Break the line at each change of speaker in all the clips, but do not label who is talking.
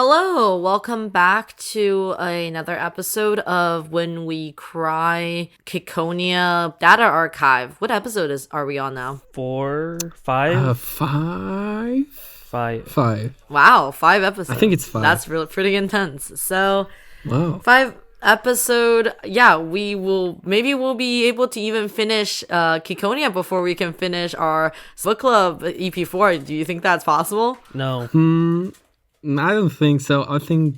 Hello, welcome back to another episode of When We Cry Ciconia Data Archive. What episode are we on now?
4, 5?
Five.
Wow, 5 episodes.
I think it's 5.
That's really pretty intense. So,
Wow.
5 episode. Yeah, we'll be able to even finish Ciconia before we can finish our book club EP4. Do you think that's possible?
No.
I don't think so. I think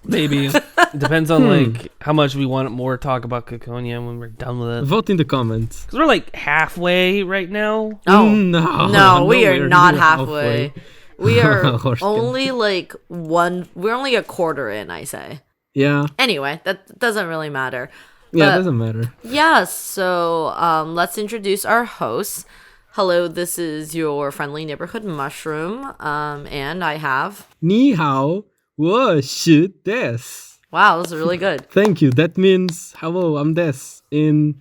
Maybe. Depends on how much we want more talk about Ciconia when we're done with it.
vote in the comments.
Because we're like halfway right now.
Oh,
No,
we are
we're
not
near
halfway. We are
Horse
only we're only a quarter in, I say.
Yeah.
Anyway, that doesn't really matter.
Yeah,
But-
it doesn't matter.
Yeah, so let's introduce our hosts. Hello, this is your friendly neighborhood mushroom, and I have...
你好，我是 Des.
Wow, this is really good.
Thank you. That means hello, I'm Des in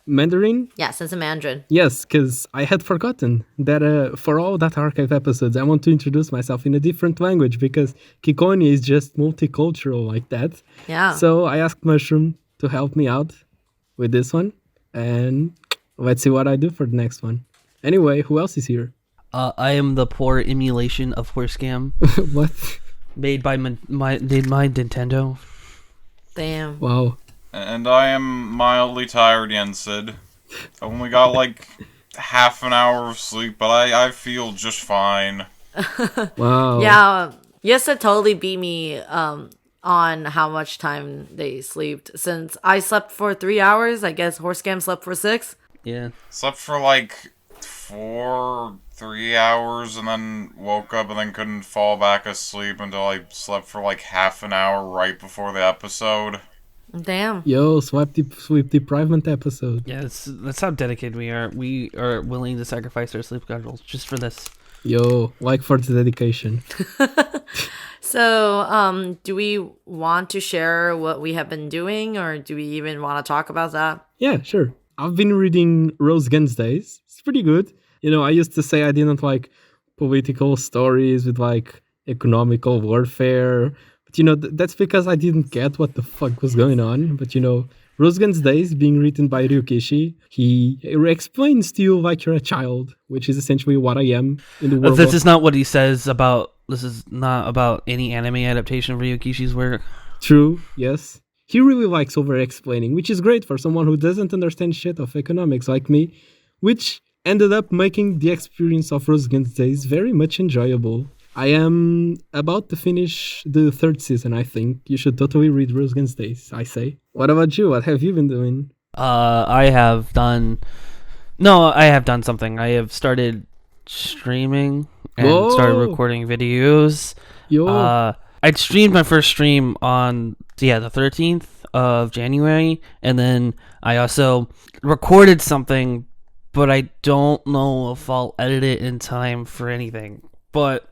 Mandarin.
Yes, it's a Mandarin.
Yes, because I had forgotten that for all that archive episodes, I want to introduce myself in a different language because Ciconia is just multicultural like that.
Yeah.
So I asked Mushroom to help me out with this one, and let's see what I do for the next one. Anyway, who else is here?
I am the poor emulation of Horsecam
What?
made by my Nintendo.
Damn.
Wow.
And I am mildly tired, Yensid. I only got like half an hour of sleep, but I feel just fine.
Wow.
Yeah, yes, it totally beat me on how much time they slept. Since I slept for 3 hours, I guess Horsecam slept for 6.
Yeah.
Slept for like 3 hours and then woke up and then couldn't fall back asleep until I slept for like half an hour right before the episode.
Damn.
Yo, sleep deprivement episode.
Yeah, that's how dedicated we are. We are willing to sacrifice our sleep schedules just for this.
Yo, like for the dedication.
So, do we want to share what we have been doing, or do we even want to talk about that?
Yeah, sure. I've been reading Rose Guns Days. It's pretty good. You know, I used to say I didn't like political stories with like economical warfare. But, you know, that's because I didn't get what the fuck was going on. But, you know, Rose Guns Days being written by Ryukishi, he explains to you like you're a child, which is essentially what I am in the world.
This is not what he says about... This is not about any anime adaptation of Ryukishi's work.
True, yes. He really likes over-explaining, which is great for someone who doesn't understand shit of economics like me, which ended up making the experience of Rose Guns Days very much enjoyable. I am about to finish the 3rd season, I think. You should totally read Rose Guns Days, I say. What about you? What have you been doing?
I have done something. I have started streaming and
Whoa.
started recording videos.
Yo,
I streamed my first stream on the 13th of January, and then I also recorded something, but I don't know if I'll edit it in time for anything. But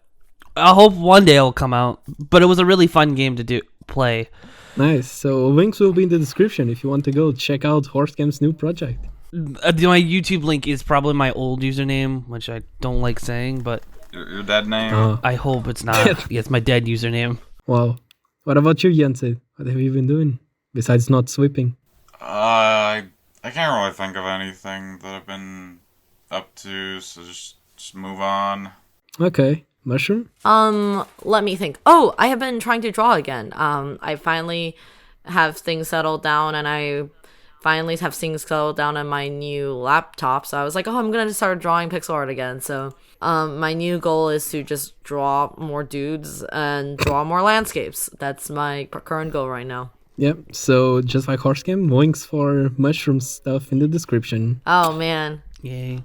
I hope one day it'll come out. But it was a really fun game to play.
nice. So links will be in the description if you want to go check out Horsecam's new project.
My YouTube link is probably my old username, which I don't like saying, but
Your dead name?
I hope it's not. Yeah, it's my dead username.
Wow. What about you, Yensid? What have you been doing besides not sleeping?
I can't really think of anything that I've been up to, so just move on.
Okay. Mushroom?
Let me think. Oh, I have been trying to draw again. I finally have things settled down, and I finally have things settled down on my new laptop. So I was like, oh, I'm gonna start drawing pixel art again. So my new goal is to just draw more dudes and draw more landscapes. That's my current goal right now.
Yep. So just like Horsecam, links for mushroom stuff in the description.
Oh man.
Yay.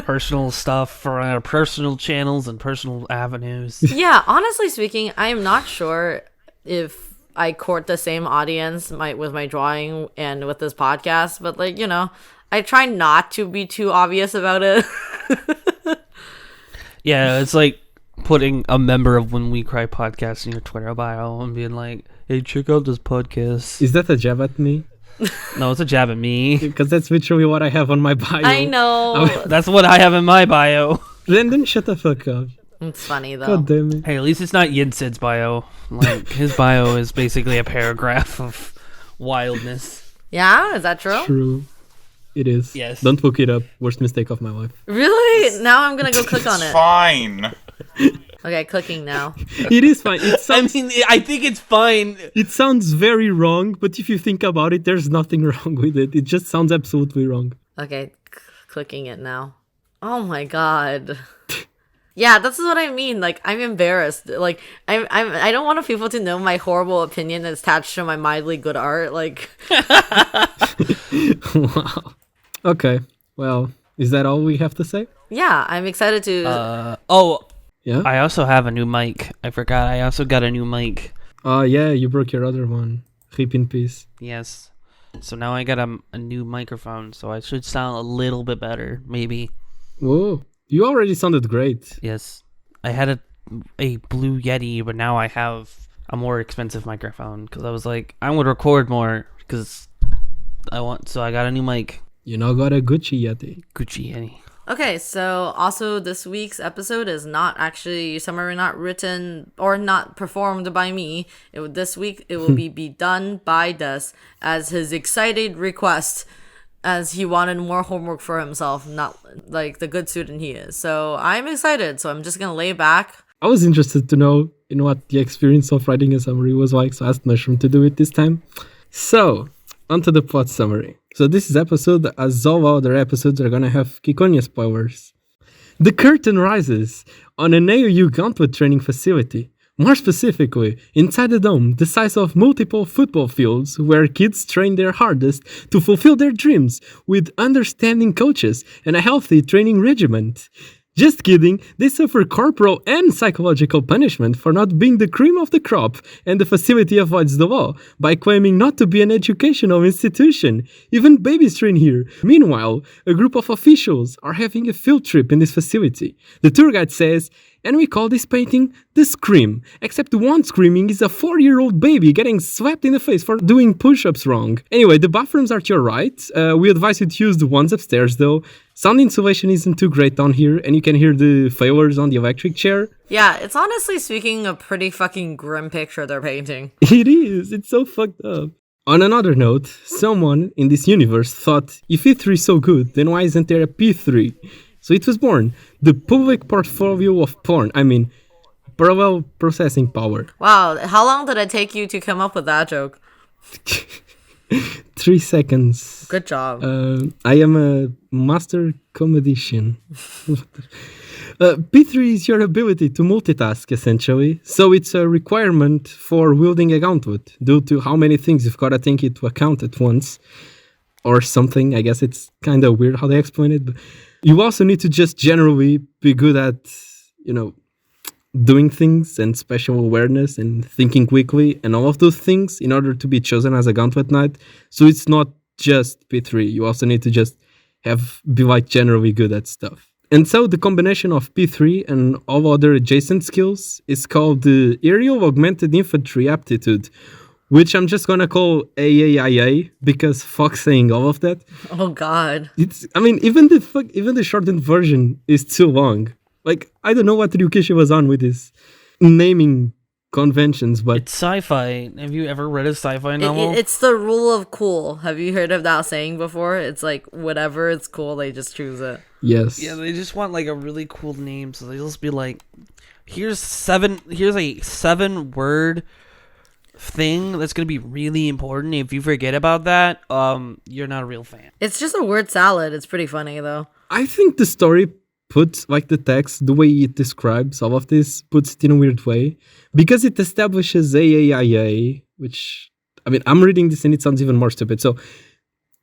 Personal stuff for our personal channels and personal avenues.
Yeah, honestly speaking, I am not sure if I court the same audience with my drawing and with this podcast, but like, you know, I try not to be too obvious about it.
Yeah, it's like putting a member of When We Cry podcast in your Twitter bio and being like, hey, check out this podcast.
Is that a jab at me?
No, it's a jab at me.
Because that's literally what I have on my bio.
I know.
That's what I have in my bio.
Then shut the fuck up.
It's funny though.
God damn it.
Hey, at least it's not Yinsid's bio. Like, his bio is basically a paragraph of wildness.
Yeah, is that true?
True. It is.
Yes.
Don't look it up. Worst mistake of my life.
Really? Now I'm gonna go click on
It's
it.
fine.
Okay, clicking now.
It is fine. It sounds,
I think it's fine.
it sounds very wrong, but if you think about it, there's nothing wrong with it. It just sounds absolutely wrong.
Okay, clicking it now. Oh my god. Yeah, that's what I mean. Like, I'm embarrassed. Like, I don't want people to know my horrible opinion attached to my mildly good art. Like,
Wow. Okay. Well, is that all we have to say?
yeah, I'm excited to.
Yeah.
I also have a new mic. I forgot. I also got a new mic.
Yeah, you broke your other one. Rip in peace.
Yes. So now I got a new microphone, so I should sound a little bit better, maybe.
Whoa. You already sounded great.
Yes. I had a Blue Yeti, but now I have a more expensive microphone because I was like, I would record more because so I got a new mic.
You now got a Gucci Yeti.
Gucci Yeti.
Okay, so also this week's episode is not actually summary not written or not performed by me. This week it will be done by Des as his excited request, as he wanted more homework for himself, not like the good student he is. So I'm excited. So I'm just gonna lay back.
I was interested to know what the experience of writing a summary was like, so I asked Mushroom to do it this time. So, onto the plot summary. So this episode, as all other episodes, are gonna have Ciconia spoilers. The curtain rises on an AOU gauntlet training facility. More specifically, inside a dome the size of multiple football fields where kids train their hardest to fulfill their dreams with understanding coaches and a healthy training regimen. Just kidding, they suffer corporal and psychological punishment for not being the cream of the crop, and the facility avoids the law by claiming not to be an educational institution. Even babies train here. Meanwhile, a group of officials are having a field trip in this facility. The tour guide says, and we call this painting the Scream, except the one screaming is a 4-year-old baby getting slapped in the face for doing push-ups wrong. Anyway, the bathrooms are to your right. We advise you to use the ones upstairs though. Sound insulation isn't too great down here, and you can hear the failures on the electric chair.
Yeah, it's honestly speaking a pretty fucking grim picture they're painting.
It is, it's so fucked up. On another note, someone in this universe thought, if E3 is so good, then why isn't there a P3? So it was born, the public portfolio of porn. I mean, parallel processing power.
Wow, how long did it take you to come up with that joke?
3 seconds.
Good job.
I am a master comedician. P3 is your ability to multitask, essentially. So it's a requirement for wielding a gauntlet, due to how many things you've got to take into account at once. Or something. I guess it's kind of weird how they explain it. But you also need to just generally be good at, doing things and special awareness and thinking quickly and all of those things in order to be chosen as a gauntlet knight. So it's not just P3. You also need to just be generally good at stuff. And so the combination of P3 and all other adjacent skills is called the Aerial Augmented Infantry Aptitude, which I'm just gonna call AAIA because fuck saying all of that.
Oh god.
Even the shortened version is too long. Like, I don't know what Ryukishi was on with his naming conventions, but
It's sci-fi. Have you ever read a sci-fi novel?
It's the rule of cool. Have you heard of that saying before? It's like whatever is cool, they just choose it.
yes.
Yeah, they just want like a really cool name, so they'll just be like, here's a 7-word thing that's gonna be really important. If you forget about that, you're not a real fan.
It's just a word salad. It's pretty funny though.
I think the story puts, like the text, the way it describes all of this, puts it in a weird way. Because it establishes AAIA, which, I'm reading this and it sounds even more stupid. So,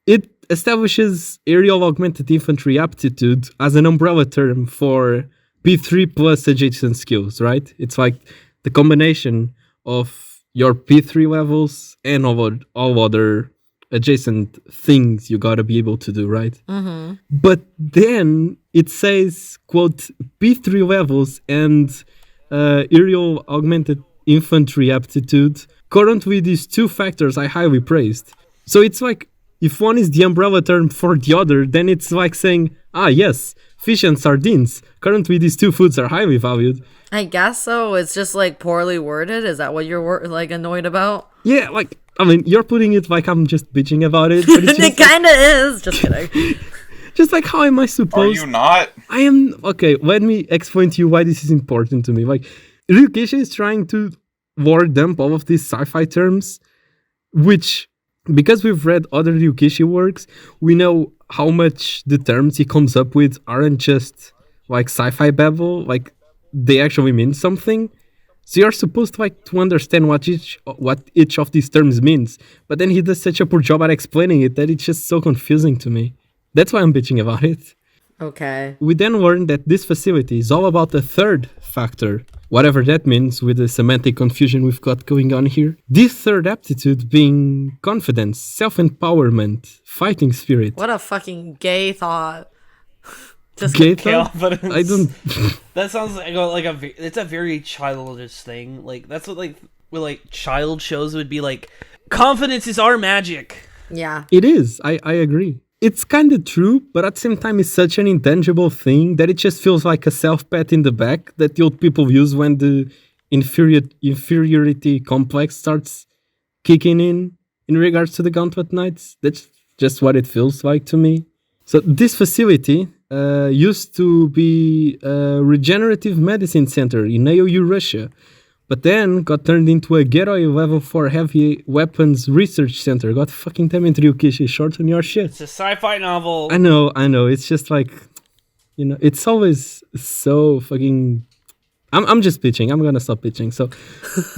it establishes Aerial Augmented Infantry Aptitude as an umbrella term for P3 plus adjacent skills, right? It's like the combination of your P3 levels and all other adjacent things you gotta be able to do, right?
Mm-hmm.
But then it says, quote, P3 levels and Aerial Augmented Infantry Aptitude. Currently, these two factors I highly praised. So it's like if one is the umbrella term for the other, then it's like saying, yes, fish and sardines. Currently, these two foods are highly valued.
I guess so. It's just like poorly worded. Is that what you're like annoyed about?
Yeah, like, I mean, you're putting it like I'm just bitching about it. But it's
It
just
kind of is. Just kidding.
just like, how am I
Are
supposed...
you not?
I am... Okay, let me explain to you why this is important to me. Like, Ryukishi is trying to word dump all of these sci-fi terms, which, because we've read other Ryukishi works, we know how much the terms he comes up with aren't just like sci-fi babble, like they actually mean something. So you're supposed to like to understand what each of these terms means, but then he does such a poor job at explaining it that it's just so confusing to me. That's why I'm bitching about it.
Okay.
We then learned that this facility is all about the third factor, whatever that means with the semantic confusion we've got going on here. This third aptitude being confidence, self-empowerment, fighting spirit.
What a fucking gay thought. Just
Gay
Confidence.
thought? I don't...
That sounds like it's a very childish thing. Like that's what like child shows would be like. Confidence is our magic.
yeah.
It is. I agree. It's kind of true, but at the same time, it's such an intangible thing that it just feels like a self-pat in the back that the old people use when the inferiority complex starts kicking in regards to the Gauntlet Knights. That's just what it feels like to me. So this facility used to be a regenerative medicine center in AOU, Russia, but then got turned into a Geroi level 4 heavy weapons research center. God fucking damn it, Ryukishi, shorten your shit.
It's a sci-fi novel.
I know. It's just like, it's always so fucking... I'm just pitching. I'm gonna stop pitching. So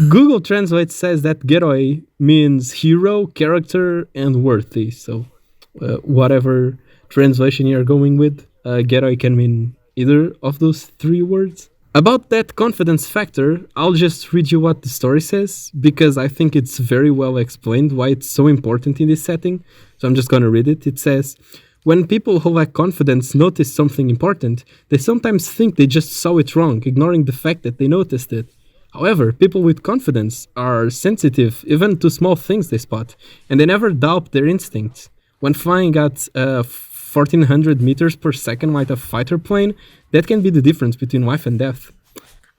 Google Translate says that Geroi means hero, character, and worthy. So whatever translation you're going with, Geroi can mean either of those three words. About that confidence factor, I'll just read you what the story says, because I think it's very well explained why it's so important in this setting. So I'm just going to read it. It says, when people who lack confidence notice something important, they sometimes think they just saw it wrong, ignoring the fact that they noticed it. However, people with confidence are sensitive even to small things they spot, and they never doubt their instincts. When flying at 1400 meters per second like a fighter plane, that can be the difference between life and death.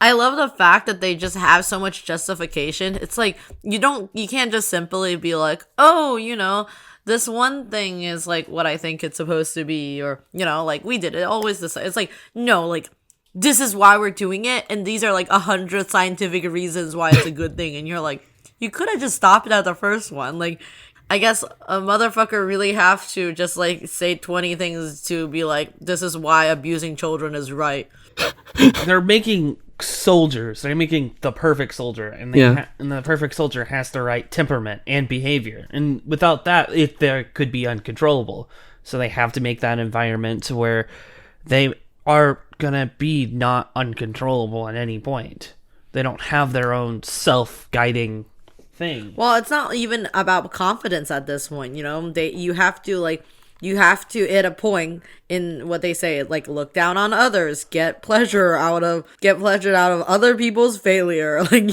I love the fact that they just have so much justification. It's like you can't just simply be like, oh, this one thing is like what I think it's supposed to be, or like we did it always this. It's like, no, like this is why we're doing it, and these are like 100 scientific reasons why it's a good thing, and you're like, you could have just stopped it at the first one. Like, I guess a motherfucker really have to just like say 20 things to be like, this is why abusing children is right.
They're making soldiers. They're making the perfect soldier, and and the perfect soldier has the right temperament and behavior. And without that, they could be uncontrollable. So they have to make that environment to where they are gonna be not uncontrollable at any point. They don't have their own self-guiding thing.
Well, it's not even about confidence at this point, you have to at a point in what they say, like, look down on others, get pleasure out of other people's failure. Like,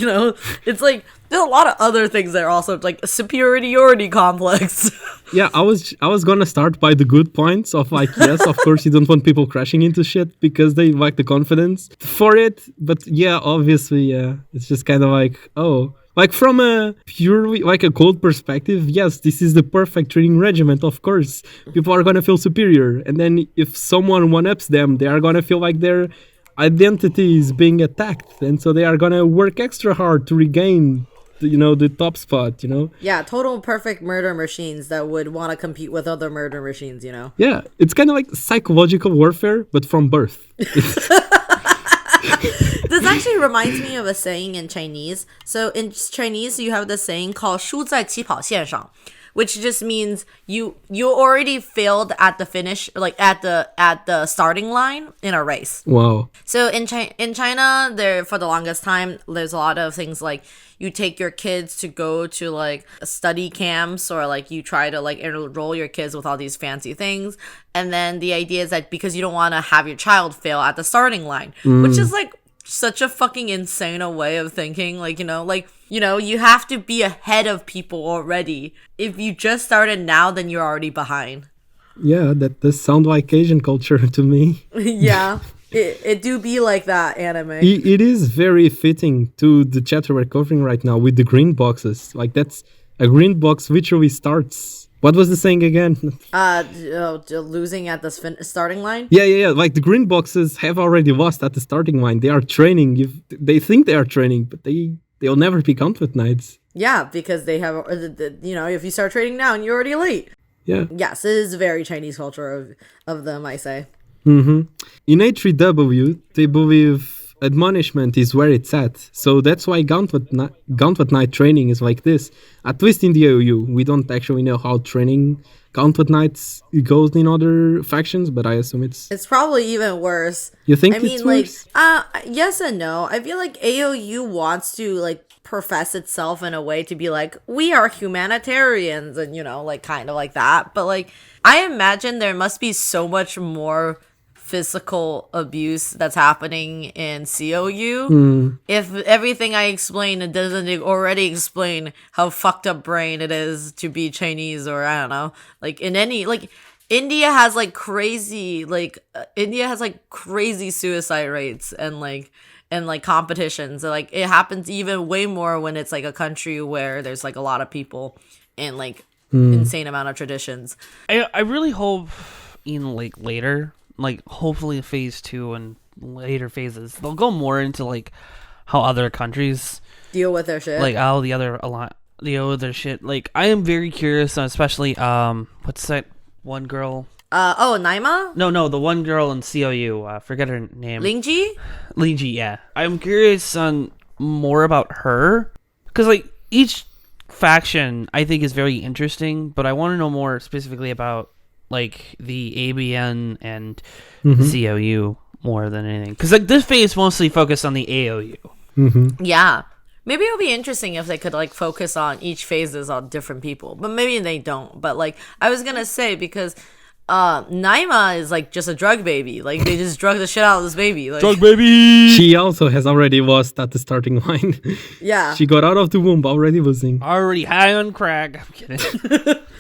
it's like there's a lot of other things that are also like a superiority complex.
Yeah, I was gonna start by the good points of like, yes, of course you don't want people crashing into shit because they lack the confidence for it. But yeah, obviously, yeah, it's just kind of like, oh, like from a purely like a cold perspective, yes, this is the perfect training regiment. Of course, people are gonna feel superior, and then if someone one-ups them, they are gonna feel like their identity is being attacked, and so they are gonna work extra hard to regain the top spot.
Yeah, total perfect murder machines that would want to compete with other murder machines.
Yeah, it's kind of like psychological warfare, but from birth.
This actually reminds me of a saying in Chinese. So in Chinese, you have the saying called 输在起跑线上, which just means you already failed at the finish, like at the starting line in a race.
Wow.
So in China, there for the longest time, there's a lot of things like you take your kids to go to like study camps, or like you try to like enroll your kids with all these fancy things. And then the idea is that because you don't want to have your child fail at the starting line, which is like such a fucking insane way of thinking. Like, like You have to be ahead of people already. If you just started now, then you're already behind.
Yeah, that does sound like Asian culture to me.
Yeah, it do be like that, anime.
It is very fitting to the chapter we're covering right now with the green boxes. Like, that's a green box literally starts. What was the saying again?
Losing at the starting line?
Yeah. Like, the green boxes have already lost at the starting line. They are training. They think they are training, but they'll never be Gauntlet Knights.
Yeah, because they have, if you start trading now and you're already late.
Yeah.
Yes, it is very Chinese culture of them, I say.
Mm-hmm. In A3W, they believe admonishment is where it's at. So that's why Gauntlet Knight training is like this. At least in the AOU. We don't actually know how training Gauntlet Knights goes in other factions, but I assume it's
probably even worse.
You think it's worse?
Yes and no. I feel like AOU wants to profess itself in a way to be like, we are humanitarians and kind of like that. But I imagine there must be so much more physical abuse that's happening in COU. If everything I explain, it doesn't already explain how fucked up brain it is to be Chinese, or I don't know, India has crazy suicide rates and competitions. It happens even way more when it's a country where there's a lot of people and insane amount of traditions.
I really hope in later, hopefully phase 2 and later phases, they'll go more into how other countries
deal with their shit,
how the other deal with their shit. I am very curious, especially what's that one girl?
Naima?
No, the one girl in COU. Forget her name.
Lingji,
yeah. I'm curious on more about her, because each faction I think is very interesting, but I want to know more specifically about the ABN and COU more than anything, because this phase mostly focused on the AOU.
Yeah, maybe it'll be interesting if they could focus on each phases on different people, but maybe they don't. But I was gonna say, because Naima is just a drug baby. They just drug the shit out of this baby.
Drug baby!
She also has already lost at the starting line.
Yeah.
She got out of the womb already losing.
Already high on crack. I'm kidding.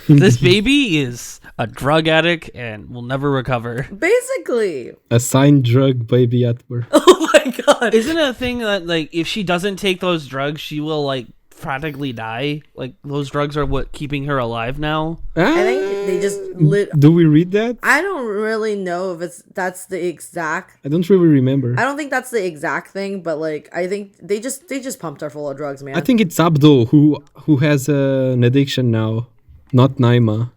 This baby is a drug addict and will never recover.
Basically.
Assigned drug baby at birth.
Oh my god.
Isn't it a thing that if she doesn't take those drugs, she will practically die? Those drugs are what keeping her alive now?
I think they just
Do we read that?
I don't really know if that's the exact.
I don't really remember.
I don't think that's the exact thing, but I think they just pumped her full of drugs, man.
I think it's Abdul who has an addiction now, not Naima.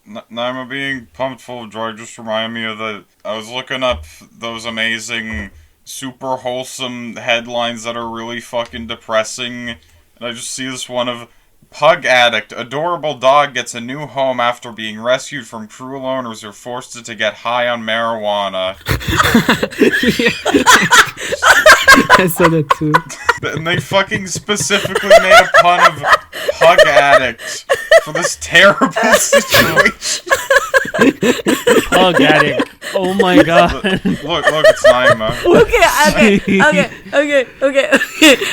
Naima being pumped full of drugs just reminded me of I was looking up those amazing, super wholesome headlines that are really fucking depressing. And I just see this one of Pug Addict. Adorable dog gets a new home after being rescued from cruel owners who forced it to get high on marijuana.
I saw that too.
And they fucking specifically made a pun of Pug Addict for this terrible situation.
Pug Addict. Oh my god.
Look, it's Naima.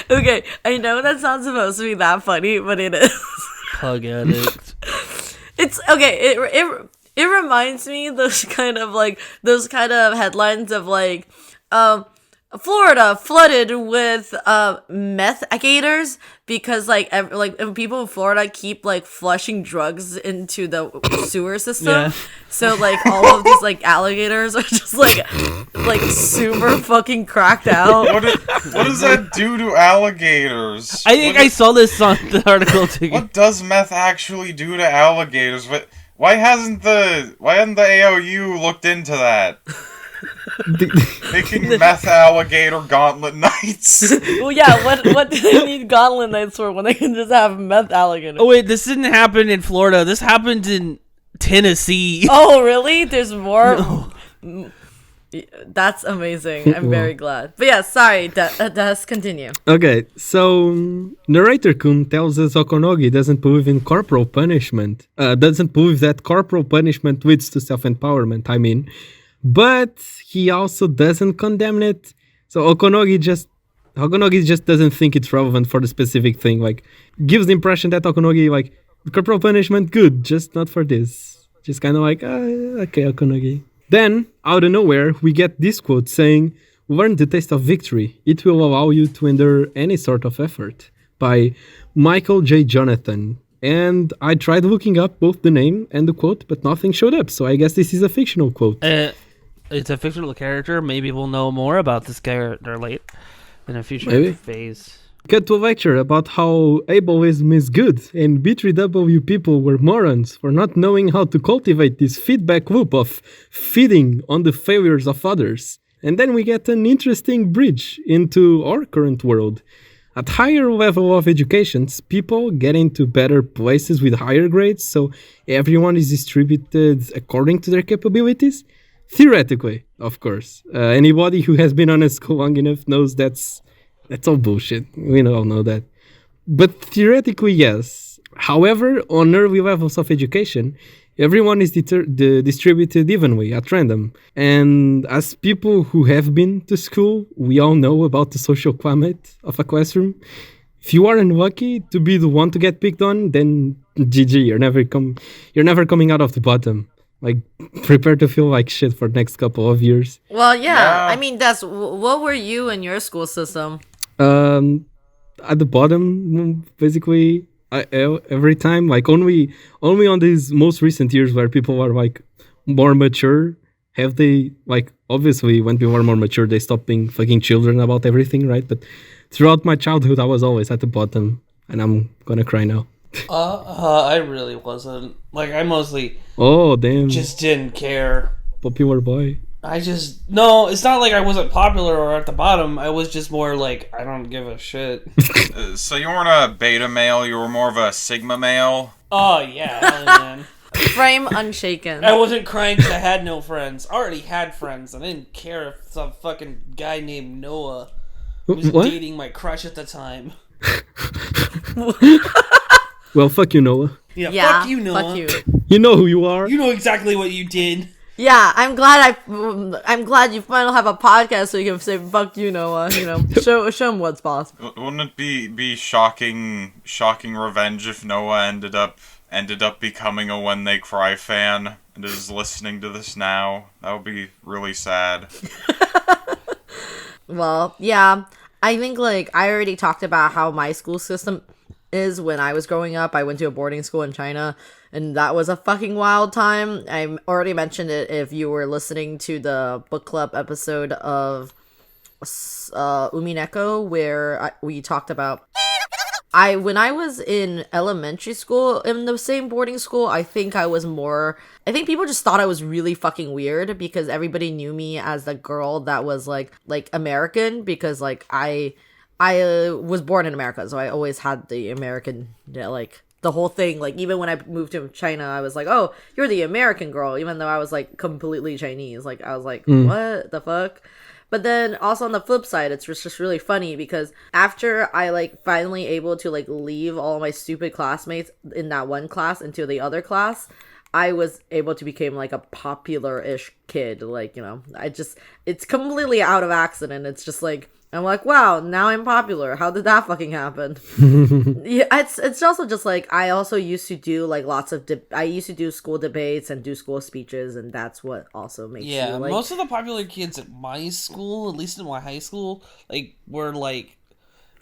Okay. I know that's not supposed to be that funny, but it is.
Pug Addict.
It's okay. It reminds me those kind of headlines of Florida flooded with meth gators because people in Florida keep flushing drugs into the sewer system.
Yeah.
So all of these alligators are just super fucking cracked out.
What does that do to alligators?
I think I saw this on the article too.
What does meth actually do to alligators? Why hasn't the AOU looked into that? Making meth alligator gauntlet knights.
Well, yeah. What do they need gauntlet knights for when they can just have meth alligator?
Oh wait, this didn't happen in Florida. This happened in Tennessee.
Oh really? There's more. No. That's amazing. I'm very glad. But yeah, sorry. Let's continue.
Okay, so narrator Kun tells us Okonogi doesn't believe in corporal punishment. Doesn't believe that corporal punishment leads to self-empowerment. I mean. But he also doesn't condemn it. So Okonogi just Hokunogi just doesn't think it's relevant for the specific thing. Like, gives the impression that Hokunogi, like, corporal punishment, good, just not for this. Just kind of like, okay, Hokunogi. Then, out of nowhere, we get this quote saying, "Learn the taste of victory. It will allow you to endure any sort of effort." By Michael J. Jonathan. And I tried looking up both the name and the quote, but nothing showed up. So I guess this is a fictional quote.
It's a fictional character. Maybe we'll know more about this character late in a future phase.
Cut to a lecture about how ableism is good and B3W people were morons for not knowing how to cultivate this feedback loop of feeding on the failures of others. And then we get an interesting bridge into our current world. At higher level of educations, people get into better places with higher grades, so everyone is distributed according to their capabilities. Theoretically, of course. Anybody who has been on a school long enough knows that's all bullshit. We all know that. But theoretically, yes. However, on early levels of education, everyone is distributed evenly at random. And as people who have been to school, we all know about the social climate of a classroom. If you are unlucky to be the one to get picked on, then GG, you're never coming out of the bottom. Like, prepare to feel like shit for the next couple of years.
Well, yeah. I mean, what were you in your school system?
At the bottom, basically, every time, like only on these most recent years where people are like more mature, have they, like, obviously when people are more mature, they stop being fucking children about everything, right? But throughout my childhood, I was always at the bottom, and I'm gonna cry now.
I really wasn't. Like, I mostly
just
didn't care.
Popular boy.
No, it's not like I wasn't popular or at the bottom. I was just more like, I don't give a shit.
So you weren't a beta male, you were more of a sigma male?
Oh, yeah, hell man.
Frame unshaken.
I wasn't crying because I had no friends. I already had friends. I didn't care if some fucking guy named Noah was dating my crush at the time.
Well, fuck you, Noah.
Yeah, fuck you, Noah.
Fuck you.
You know who you are.
You know exactly what you did.
Yeah, I'm glad you finally have a podcast so you can say "fuck you, Noah." Show him what's possible.
Wouldn't it be shocking revenge if Noah ended up becoming a When They Cry fan and is listening to this now? That would be really sad.
Well, yeah, I think like I already talked about how my school system is. When I was growing up, I went to a boarding school in China, and that was a fucking wild time. I already mentioned it if you were listening to the book club episode of Umineko, where we talked about when I was in elementary school in the same boarding school. I think people just thought I was really fucking weird because everybody knew me as the girl that was like American, because like I was born in America, so I always had the American, like, the whole thing. Like, even when I moved to China, I was like, oh, you're the American girl, even though I was, like, completely Chinese. Like, I was like, what the fuck? But then, also on the flip side, it's just really funny, because after I, like, finally able to, like, leave all my stupid classmates in that one class into the other class, I was able to become, like, a popular-ish kid. Like, it's completely out of accident. It's just, like, I'm like, wow, now I'm popular. How did that fucking happen? Yeah, it's also just like I also used to do like lots of I used to do school debates and do school speeches, and that's what also makes you like.
Most of the popular kids at my school, at least in my high school, like were like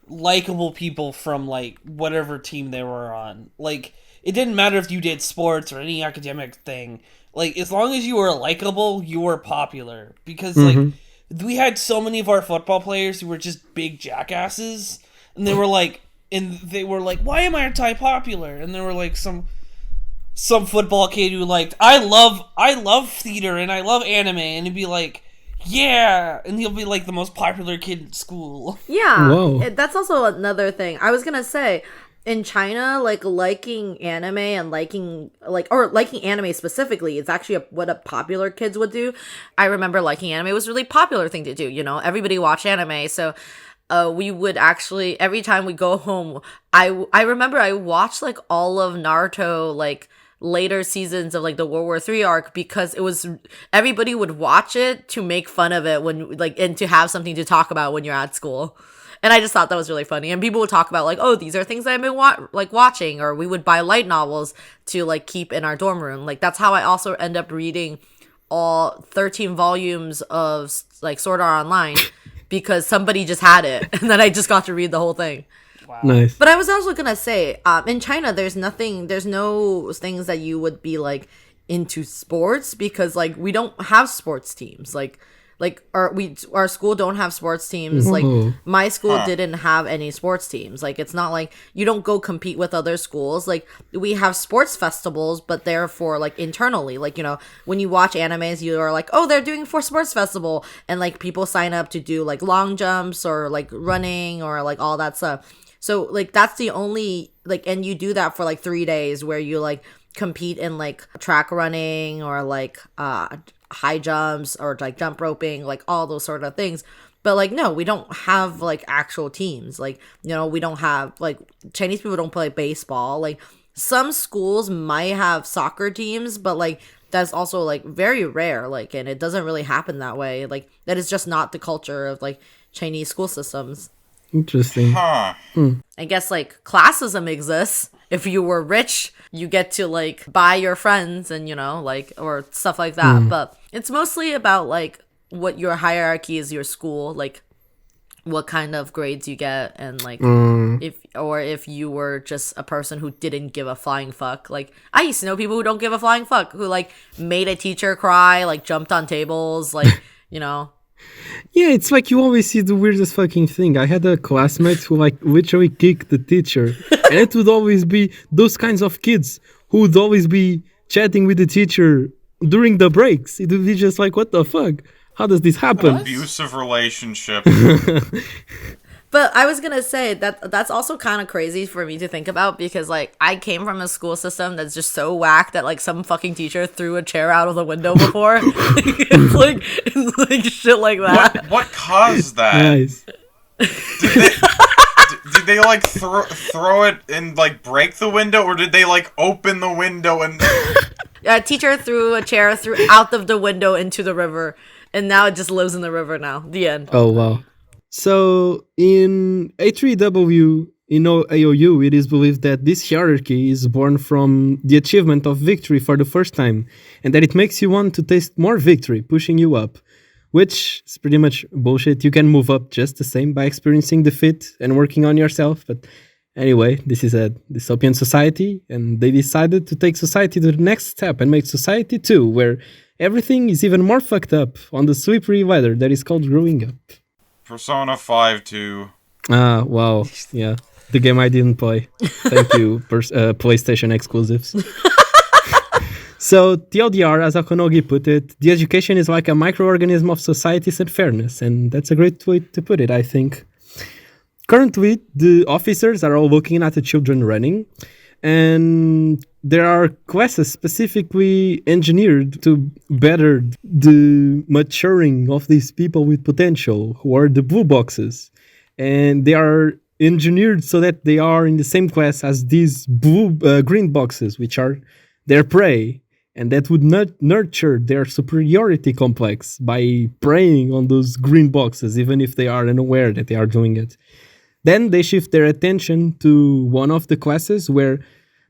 likable people from like whatever team they were on. Like, it didn't matter if you did sports or any academic thing. Like, as long as you were likable, you were popular, because like. We had so many of our football players who were just big jackasses, and they were like, why am I anti-popular? And there were like some football kid who liked, I love theater and I love anime, and he'd be like, yeah, and he'll be like the most popular kid in school.
Yeah, that's also another thing I was gonna say. In China, like, liking anime and liking anime specifically, it's actually what popular kids would do. I remember liking anime was a really popular thing to do. Everybody watched anime, so we would actually, every time we go home, I remember I watched like all of Naruto, like later seasons of like the World War III arc, because it was, everybody would watch it to make fun of it when like, and to have something to talk about when you're at school. And I just thought that was really funny. And people would talk about like, oh, these are things I've been watching, or we would buy light novels to like keep in our dorm room. Like that's how I also end up reading all 13 volumes of like Sword Art Online because somebody just had it, and then I just got to read the whole thing.
Wow.
Nice.
But I was also gonna say, in China, there's no things that you would be like into sports, because like we don't have sports teams. Like our school don't have sports teams.
Whoa.
Like my school didn't have any sports teams. Like it's not like you don't go compete with other schools. Like we have sports festivals, but they're for like internally. Like, you know, when you watch animes, you are like, oh, they're doing for sports festival, and like people sign up to do like long jumps or like running or like all that stuff. So like that's the only like, and you do that for like 3 days where you like compete in like track running or like high jumps or like jump roping, like all those sort of things. But like no, we don't have like actual teams. Like, you know, we don't have like Chinese people don't play baseball. Like some schools might have soccer teams, but like that's also like very rare. Like, and it doesn't really happen that way. Like that is just not the culture of like Chinese school systems.
Interesting.
Huh.
I guess like classism exists. If you were rich, you get to like buy your friends and, you know, like, or stuff like that. But it's mostly about like what your hierarchy is, your school, like what kind of grades you get, and like if you were just a person who didn't give a flying fuck. Like I used to know people who don't give a flying fuck, who like made a teacher cry, like jumped on tables, like, you know.
Yeah, it's like you always see the weirdest fucking thing. I had a classmate who like literally kicked the teacher. And it would always be those kinds of kids who would always be chatting with the teacher during the breaks. It would be just like, what the fuck? How does this happen?
Abusive relationship.
But I was gonna say that's also kind of crazy for me to think about, because like I came from a school system that's just so whack that like some fucking teacher threw a chair out of the window before. it's like shit like that.
What caused that?
Nice.
Did they like throw it and like break the window, or did they like open the window and?
A teacher threw a chair out of the window into the river, and now it just lives in the river now. The end.
Oh, wow. So in A3W, in AOU, it is believed that this hierarchy is born from the achievement of victory for the first time, and that it makes you want to taste more victory, pushing you up, which is pretty much bullshit. You can move up just the same by experiencing defeat and working on yourself. But anyway, this is a dystopian society, and they decided to take society to the next step and make society 2, where everything is even more fucked up on the slippery ladder that is called growing up.
Persona 5 2.
Ah, wow. Yeah. The game I didn't play. Thank you, PlayStation exclusives. So, TLDR, as Akonogi put it, the education is like a microorganism of society's unfairness, and that's a great way to put it, I think. Currently, the officers are all looking at the children running, and there are classes specifically engineered to better the maturing of these people with potential, who are the blue boxes. And they are engineered so that they are in the same class as these green boxes, which are their prey. And that would not nurture their superiority complex by preying on those green boxes, even if they are unaware that they are doing it. Then they shift their attention to one of the classes where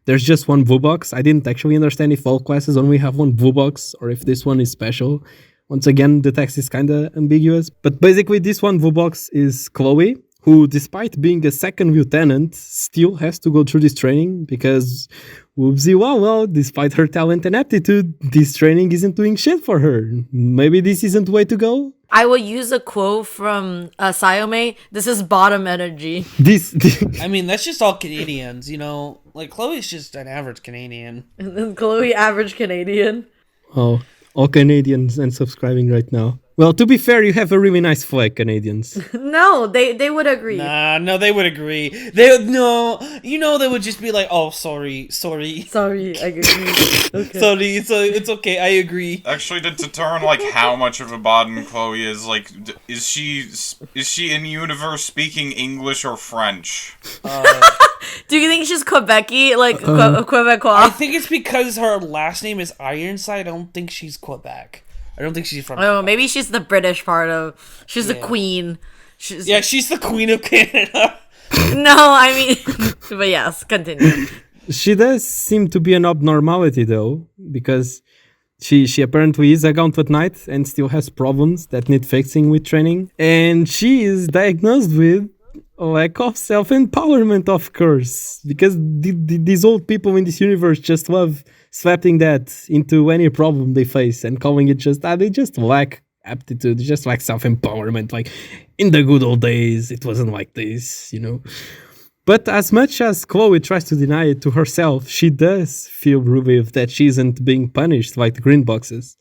there's just one blue box. I didn't actually understand if all classes only have one blue box or if this one is special. Once again, the text is kind of ambiguous. But basically, this one blue box is Chloe, who, despite being a second lieutenant, still has to go through this training because, whoopsie well, despite her talent and aptitude, this training isn't doing shit for her. Maybe this isn't the way to go?
I will use a quote from Sayome. This is bottom energy.
I mean, that's just all Canadians, you know? Like, Chloe's just an average Canadian.
Chloe, average Canadian.
Oh, all Canadians and subscribing right now. Well, to be fair, you have a really nice flag, Canadians.
No, they would agree.
No, they would agree. They would just be like, "Oh, sorry,
I agree. Okay.
sorry, it's okay, I agree."
Actually, to determine like how much of a bottom Chloe is, like, is she in universe speaking English or French?
Do you think she's Quebecy, like Quebecois?
I think it's because her last name is Ironside. I don't think she's Quebec. I don't think she's from.
Oh, maybe she's the British part of. She's the queen.
she's the queen of Canada.
No, I mean, but yes, continue.
She does seem to be an abnormality though, because she apparently is a gauntlet knight and still has problems that need fixing with training. And she is diagnosed with a lack of self-empowerment, of course, because these old people in this universe just love slapping that into any problem they face and calling it just, they just lack aptitude, they just lack self-empowerment. Like, in the good old days, it wasn't like this, you know? But as much as Chloe tries to deny it to herself, she does feel relieved that she isn't being punished like the green boxes.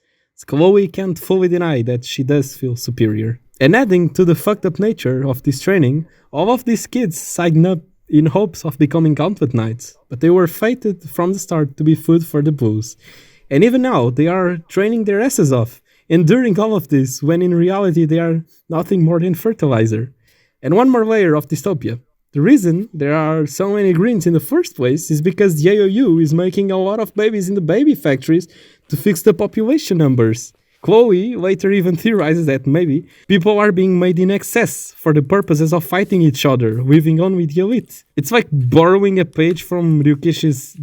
Chloe can't fully deny that she does feel superior. And adding to the fucked up nature of this training, all of these kids signed up in hopes of becoming gauntlet knights, but they were fated from the start to be food for the blues. And even now, they are training their asses off, enduring all of this when in reality they are nothing more than fertilizer. And one more layer of dystopia. The reason there are so many greens in the first place is because the AOU is making a lot of babies in the baby factories to fix the population numbers. Chloe later even theorizes that maybe people are being made in excess for the purposes of fighting each other, living on with the elite. It's like borrowing a page from Ryukishi's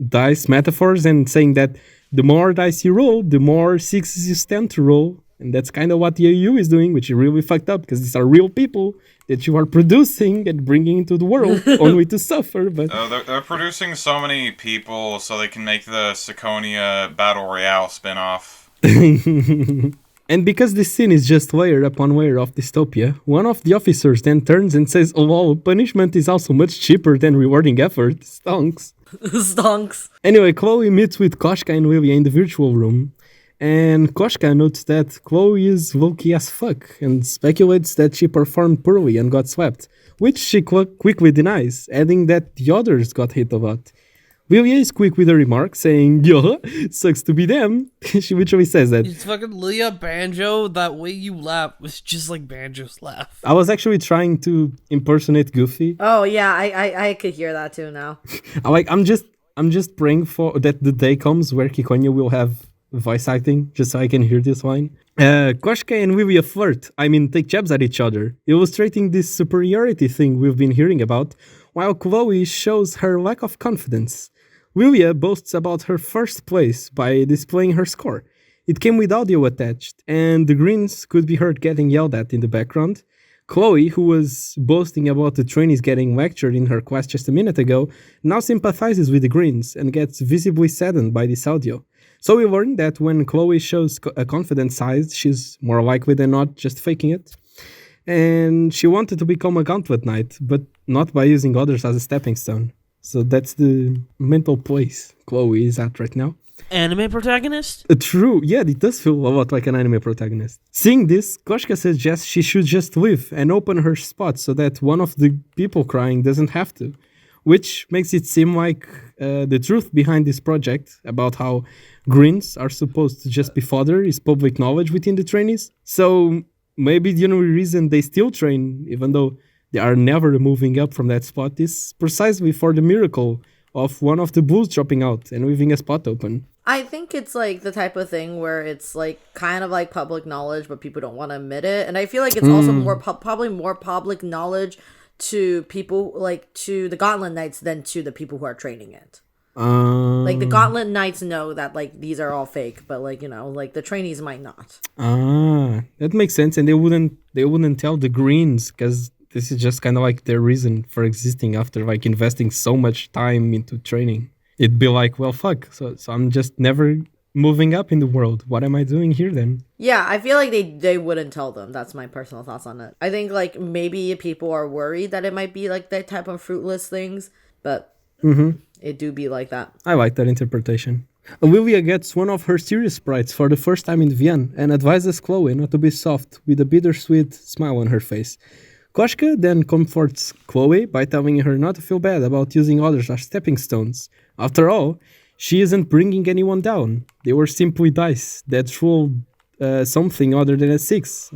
dice metaphors and saying that the more dice you roll, the more sixes you stand to roll. And that's kind of what the AU is doing, which is really fucked up because these are real people that you are producing and bringing into the world only to suffer. But
they're producing so many people so they can make the Ciconia Battle Royale spin-off.
And because this scene is just layer upon layer of dystopia, one of the officers then turns and says, "Oh, wow, punishment is also much cheaper than rewarding effort. Stonks."
Stonks.
Anyway, Chloe meets with Koshka and Lilia in the virtual room. And Koshka notes that Chloe is low-key as fuck and speculates that she performed poorly and got slapped, which she quickly denies, adding that the others got hit a lot. Lilia is quick with a remark, saying, "Yo, sucks to be them." She literally says that.
It's fucking Leah Banjo. That way you laugh was just like Banjo's laugh.
I was actually trying to impersonate Goofy.
Oh yeah, I could hear that too now.
I'm just praying for that the day comes where Ciconia will have voice acting, just so I can hear this line. Koshka and Lilia flirt, take jabs at each other, illustrating this superiority thing we've been hearing about, while Chloe shows her lack of confidence. Lilia boasts about her first place by displaying her score. It came with audio attached, and the greens could be heard getting yelled at in the background. Chloe, who was boasting about the trainees getting lectured in her class just a minute ago, now sympathizes with the greens and gets visibly saddened by this audio. So we learned that when Chloe shows a confident side, she's more likely than not just faking it. And she wanted to become a gauntlet knight, but not by using others as a stepping stone. So that's the mental place Chloe is at right now.
Anime protagonist?
True, yeah, it does feel a lot like an anime protagonist. Seeing this, Koshka suggests she should just leave and open her spot so that one of the people crying doesn't have to. Which makes it seem like the truth behind this project about how greens are supposed to just be fodder is public knowledge within the trainees. So maybe the only reason they still train, even though they are never moving up from that spot, is precisely for the miracle of one of the blues dropping out and leaving a spot open.
I think it's like the type of thing where it's like kind of like public knowledge, but people don't want to admit it. And I feel like it's also more probably more public knowledge to people, like to the Gauntlet Knights than to the people who are training it. Like the Gauntlet Knights know that like these are all fake, but like, you know, like the trainees might not.
That makes sense. And they wouldn't tell the greens because this is just kind of like their reason for existing after like investing so much time into training. It'd be like, well, fuck. So I'm just never moving up in the world. What am I doing here then?
Yeah, I feel like they wouldn't tell them. That's my personal thoughts on it. I think like maybe people are worried that it might be like that type of fruitless things, but it do be like that.
I like that interpretation. Olivia gets one of her serious sprites for the first time in Vienna and advises Chloe not to be soft with a bittersweet smile on her face. Koshka then comforts Chloe by telling her not to feel bad about using others as stepping stones. After all, she isn't bringing anyone down. They were simply dice that rolled something other than a 6,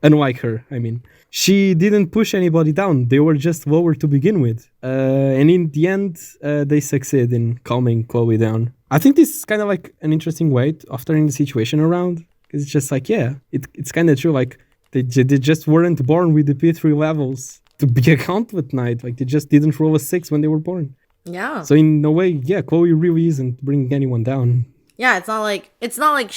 unlike her, I mean. She didn't push anybody down, they were just lower to begin with. And in the end, they succeed in calming Chloe down. I think this is kind of like an interesting way of turning the situation around. Because it's just like, yeah, it's kind of true, like, They just weren't born with the P3 levels to be a gauntlet knight. Like, they just didn't roll a 6 when they were born.
Yeah.
So in a way, yeah, Chloe really isn't bringing anyone down.
Yeah, it's not like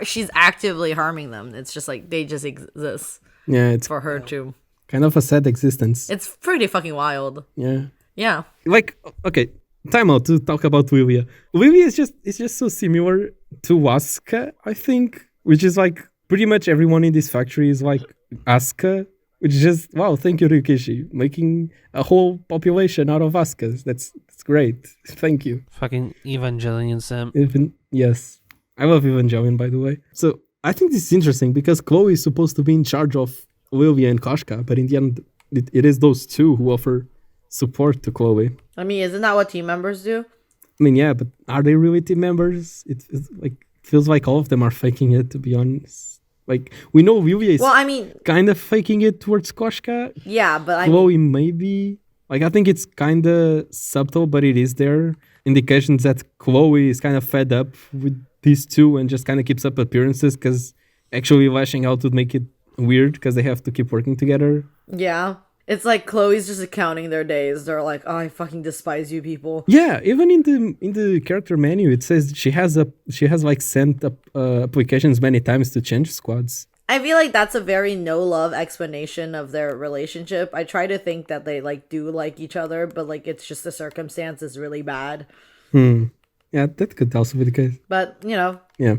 she's actively harming them. It's just like they just exist
Yeah, it's
for her to.
kind of a sad existence.
It's pretty fucking wild.
Yeah.
Yeah.
Like, okay, time out to talk about Lilia. Lilia is just so similar to Asuka, I think, which is like pretty much everyone in this factory is like Asuka, which is just, wow, thank you, Rikishi, making a whole population out of Asukas. That's great. Thank you.
Fucking Evangelion sim.
Yes. I love Evangelion, by the way. So I think this is interesting because Chloe is supposed to be in charge of Lilia and Koshka, but in the end, it is those two who offer support to Chloe.
I mean, isn't that what team members do?
I mean, yeah, but are they really team members? It feels like all of them are faking it, to be honest. Like, we know Lilia is kind of faking it towards Koshka.
Yeah, but
Chloe maybe. Like, I think it's kind of subtle, but it is there. Indications that Chloe is kind of fed up with these two and just kind of keeps up appearances because actually lashing out would make it weird because they have to keep working together.
Yeah. It's like Chloe's just counting their days. They're like, oh, I fucking despise you people.
Yeah, even in the character menu, it says she has like sent applications many times to change squads.
I feel like that's a very no love explanation of their relationship. I try to think that they like do like each other, but like it's just the circumstance is really bad.
Yeah, that could also be the case.
But
Yeah.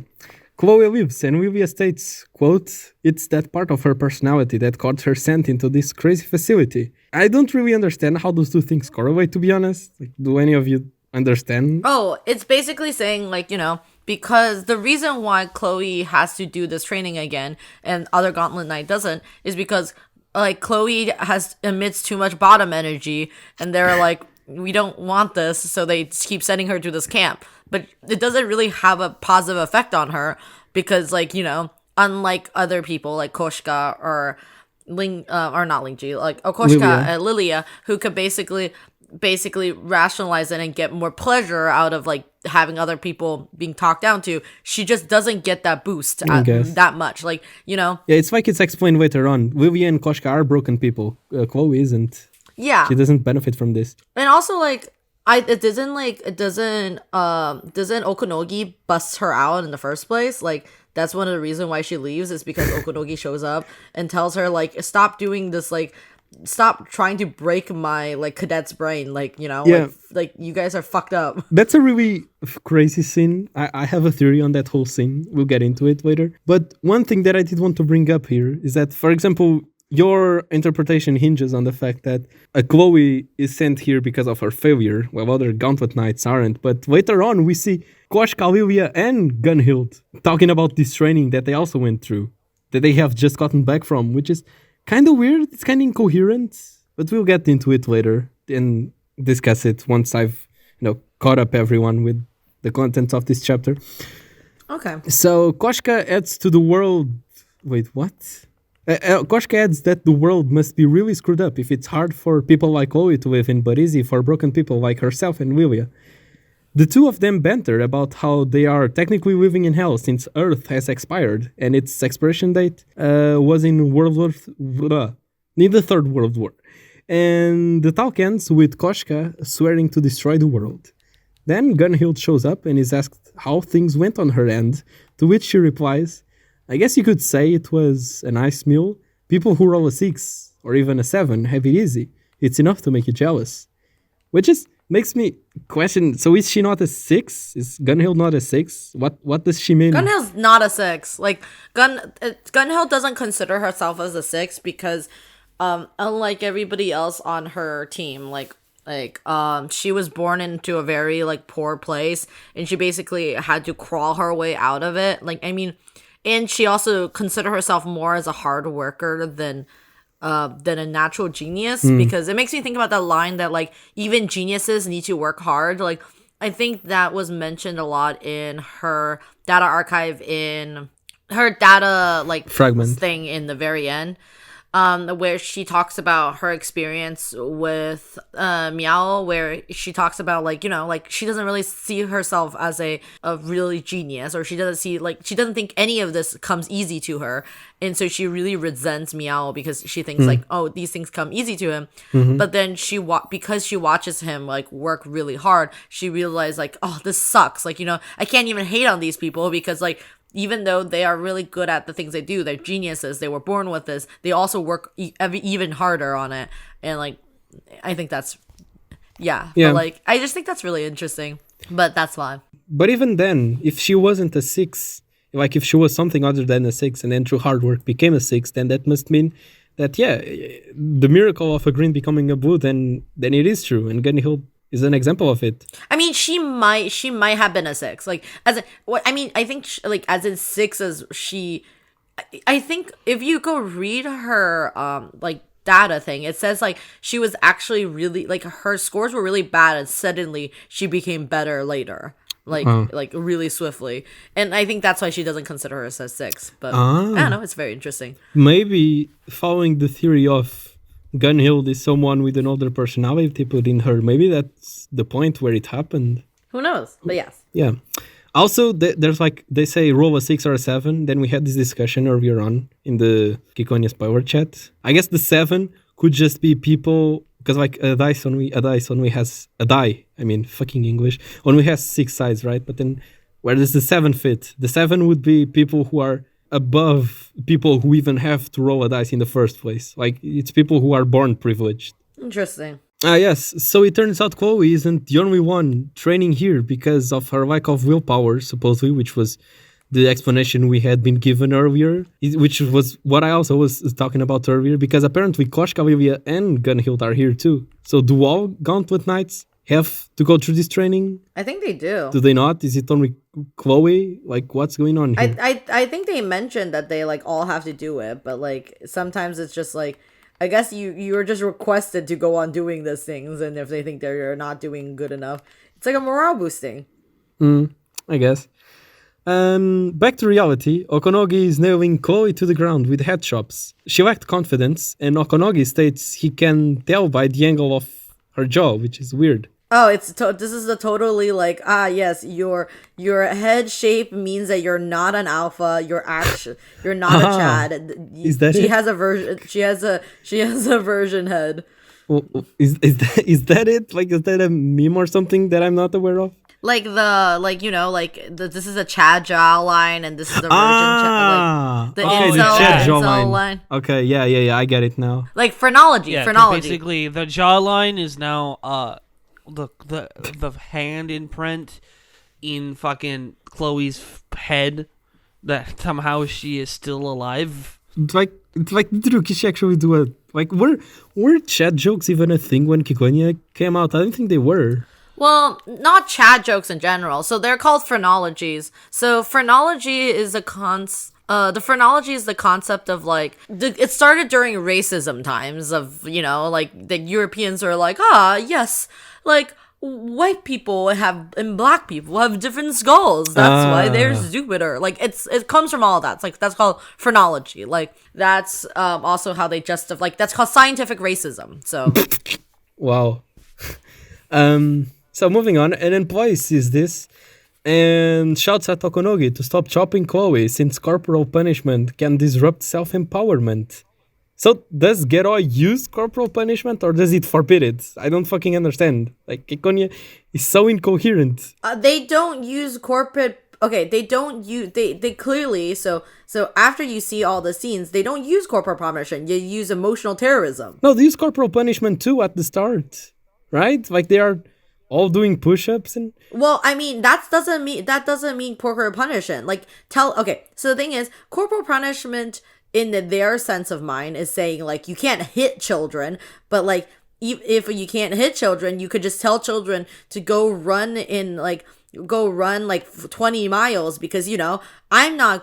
Chloe lives, and Lilia states, quote, "It's that part of her personality that got her sent into this crazy facility." I don't really understand how those two things correlate, to be honest. Like, do any of you understand?
Oh, it's basically saying like, because the reason why Chloe has to do this training again and other Gauntlet Knight doesn't is because like Chloe emits too much bottom energy and they're like, we don't want this, so they keep sending her to this camp. But it doesn't really have a positive effect on her because, like, unlike other people like Koshka or or not Lingji, like Koshka and Lilia, who could basically rationalize it and get more pleasure out of like having other people being talked down to, she just doesn't get that boost that much. Like, Yeah,
it's like it's explained later on. Lilia and Koshka are broken people. Chloe isn't.
Yeah.
She doesn't benefit from this.
And also, like, doesn't Okunogi bust her out in the first place? Like, that's one of the reasons why she leaves is because Okunogi shows up and tells her, like, stop doing this, like, stop trying to break my, like, cadet's brain. Like, like you guys are fucked up.
That's a really crazy scene. I have a theory on that whole scene. We'll get into it later. But one thing that I did want to bring up here is that, for example, your interpretation hinges on the fact that Chloe is sent here because of her failure, while other Gauntlet Knights aren't. But later on, we see Koshka, Lilia, and Gunhild talking about this training that they also went through, that they have just gotten back from, which is kind of weird. It's kind of incoherent, but we'll get into it later and discuss it once I've, caught up everyone with the contents of this chapter.
Okay.
So Koshka adds to the world. Wait, what? Koshka adds that the world must be really screwed up if it's hard for people like Chloe to live in, but easy for broken people like herself and Lilia. The two of them banter about how they are technically living in hell since Earth has expired, and its expiration date was in the Third World War. And the talk ends with Koshka swearing to destroy the world. Then Gunhild shows up and is asked how things went on her end, to which she replies, "I guess you could say it was a nice meal. People who roll a 6 or even a 7 have it easy. It's enough to make you jealous." Which just makes me question, so is she not a 6? Is Gunhild not a 6? What does she mean?
Gunhild's not a 6. Like, Gunhild doesn't consider herself as a 6 because, unlike everybody else on her team, she was born into a very, like, poor place, and she basically had to crawl her way out of it. Like, I mean... And she also considered herself more as a hard worker than a natural genius, because it makes me think about that line that, like, even geniuses need to work hard. Like, I think that was mentioned a lot in her data archive, in her data, like,
fragment
thing in the very end. where she talks about her experience with Meow, where she talks about like, you know, like she doesn't really see herself as a really genius, or she doesn't think any of this comes easy to her, and so she really resents Meow because she thinks like, oh, these things come easy to him. But then because she watches him like work really hard, she realized like, oh, this sucks, like, you know, I can't even hate on these people because like, even though they are really good at the things they do, they're geniuses, they were born with this, they also work even harder on it. And like, I think that's, yeah. But like, I just think that's really interesting. But that's fine.
But even then, if she wasn't a 6, like if she was something other than a 6 and then through hard work became a 6, then that must mean that, yeah, the miracle of a green becoming a blue, then it is true. And Gunhild is an example of it.
I mean, she might have been a 6. Like, I think like as in 6 as she, I think if you go read her like data thing, it says like she was actually really like her scores were really bad and suddenly she became better later. Like really swiftly. And I think that's why she doesn't consider herself 6. But I don't know, it's very interesting.
Maybe following the theory of Gunhild is someone with an older personality put in her. Maybe that's the point where it happened.
Who knows? But yes.
Yeah. Also, there's like, they say roll a 6 or a 7. Then we had this discussion earlier on in the Ciconia Power Chat. I guess the 7 could just be people, because like a die has a die. I mean, fucking English. Only has 6 sides, right? But then where does the 7 fit? The 7 would be people who are above people who even have to roll a dice in the first place. Like, it's people who are born privileged.
Interesting.
Yes. So it turns out Chloe isn't the only one training here because of her lack of willpower, supposedly, which was the explanation we had been given earlier, which was what I also was talking about earlier, because apparently Koshka, Livia, and Gunhild are here too. So do all Gauntlet Knights have to go through this training?
I think they do.
Do they not? Is it only Chloe? Like, what's going on here?
I think they mentioned that they like all have to do it, but like sometimes it's just like, I guess you're just requested to go on doing these things, and if they think they're not doing good enough, it's like a morale boosting.
I guess. Back to reality, Okonogi is nailing Chloe to the ground with head chops. She lacked confidence, and Okonogi states he can tell by the angle of her jaw, which is weird.
Oh, this is a totally like, yes, your head shape means that you're not an alpha, you're not a Chad.
Is that
she
it?
has a version she has a version head.
Well, is that it? Like, is that a meme or something that I'm not aware of?
Like this is a Chad jawline and this is a virgin the
Chad
incel line.
Okay, yeah, I get it now.
Like phrenology.
Yeah, 'cause
phrenology.
basically the jawline is now the hand imprint in fucking Chloe's head that somehow she is still alive.
It's like did she actually do a like were Chad jokes even a thing when Ciconia came out? I don't think they were.
Well, not Chad jokes in general. So they're called phrenologies. So phrenology is the phrenology is the concept of like, it started during racism times of, you know, like the Europeans are like, yes, like white people and black people have different skulls. That's why they're stupider. Like it comes from all that. It's like, that's called phrenology. Like that's also how they like, that's called scientific racism. So.
Wow. So moving on, an employee sees this and shouts at Okonogi to stop chopping Chloe since corporal punishment can disrupt self-empowerment. So does Gero use corporal punishment or does it forbid it? I don't fucking understand. Like, Ciconia is so incoherent.
They don't use corporate... Okay, they don't use... They clearly... So after you see all the scenes, they don't use corporal punishment. You use emotional terrorism.
No, they use corporal punishment too at the start. Right? Like, they are all doing push-ups and... Well,
I mean, that doesn't mean corporal punishment. Like, okay, so the thing is, corporal punishment in their sense of mind is saying, like, you can't hit children, but, like, if you can't hit children, you could just tell children to go run 20 miles because, you know,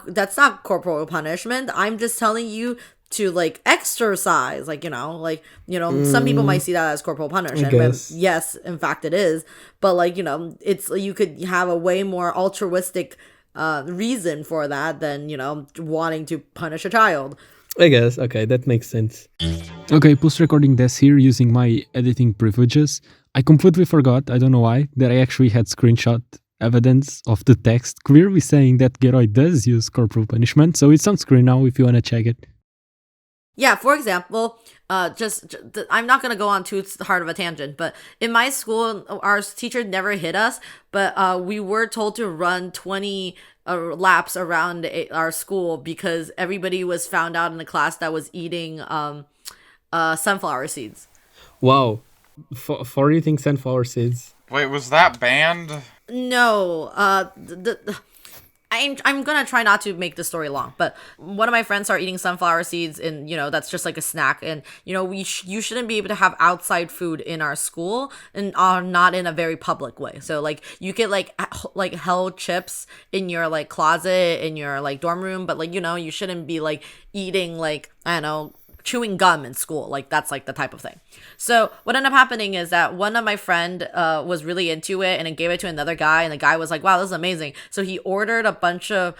that's not corporal punishment. I'm just telling you to like exercise, like, some people might see that as corporal punishment, but yes, in fact it is. But like, you could have a way more altruistic reason for that than, wanting to punish a child.
I guess. Okay, that makes sense. Okay, post-recording this here using my editing privileges. I completely forgot, I don't know why, that I actually had screenshot evidence of the text clearly saying that Geroi does use corporal punishment, so it's on screen now if you want to check it.
Yeah, for example, I'm not gonna go on too hard of a tangent, but in my school, our teacher never hit us, but we were told to run 20 laps around our school because everybody was found out in the class that was eating sunflower seeds.
Wow. For eating sunflower seeds.
Wait, was that banned?
No, I'm gonna try not to make the story long, but one of my friends started eating sunflower seeds, and that's just like a snack, and you shouldn't be able to have outside food in our school, and not in a very public way. So like you could like held chips in your like closet in your like dorm room, but like you shouldn't be like eating like I don't know, chewing gum in school. Like that's like the type of thing. So what ended up happening is that one of my friend was really into it and then gave it to another guy, and the guy was like, wow, this is amazing. So he ordered a bunch of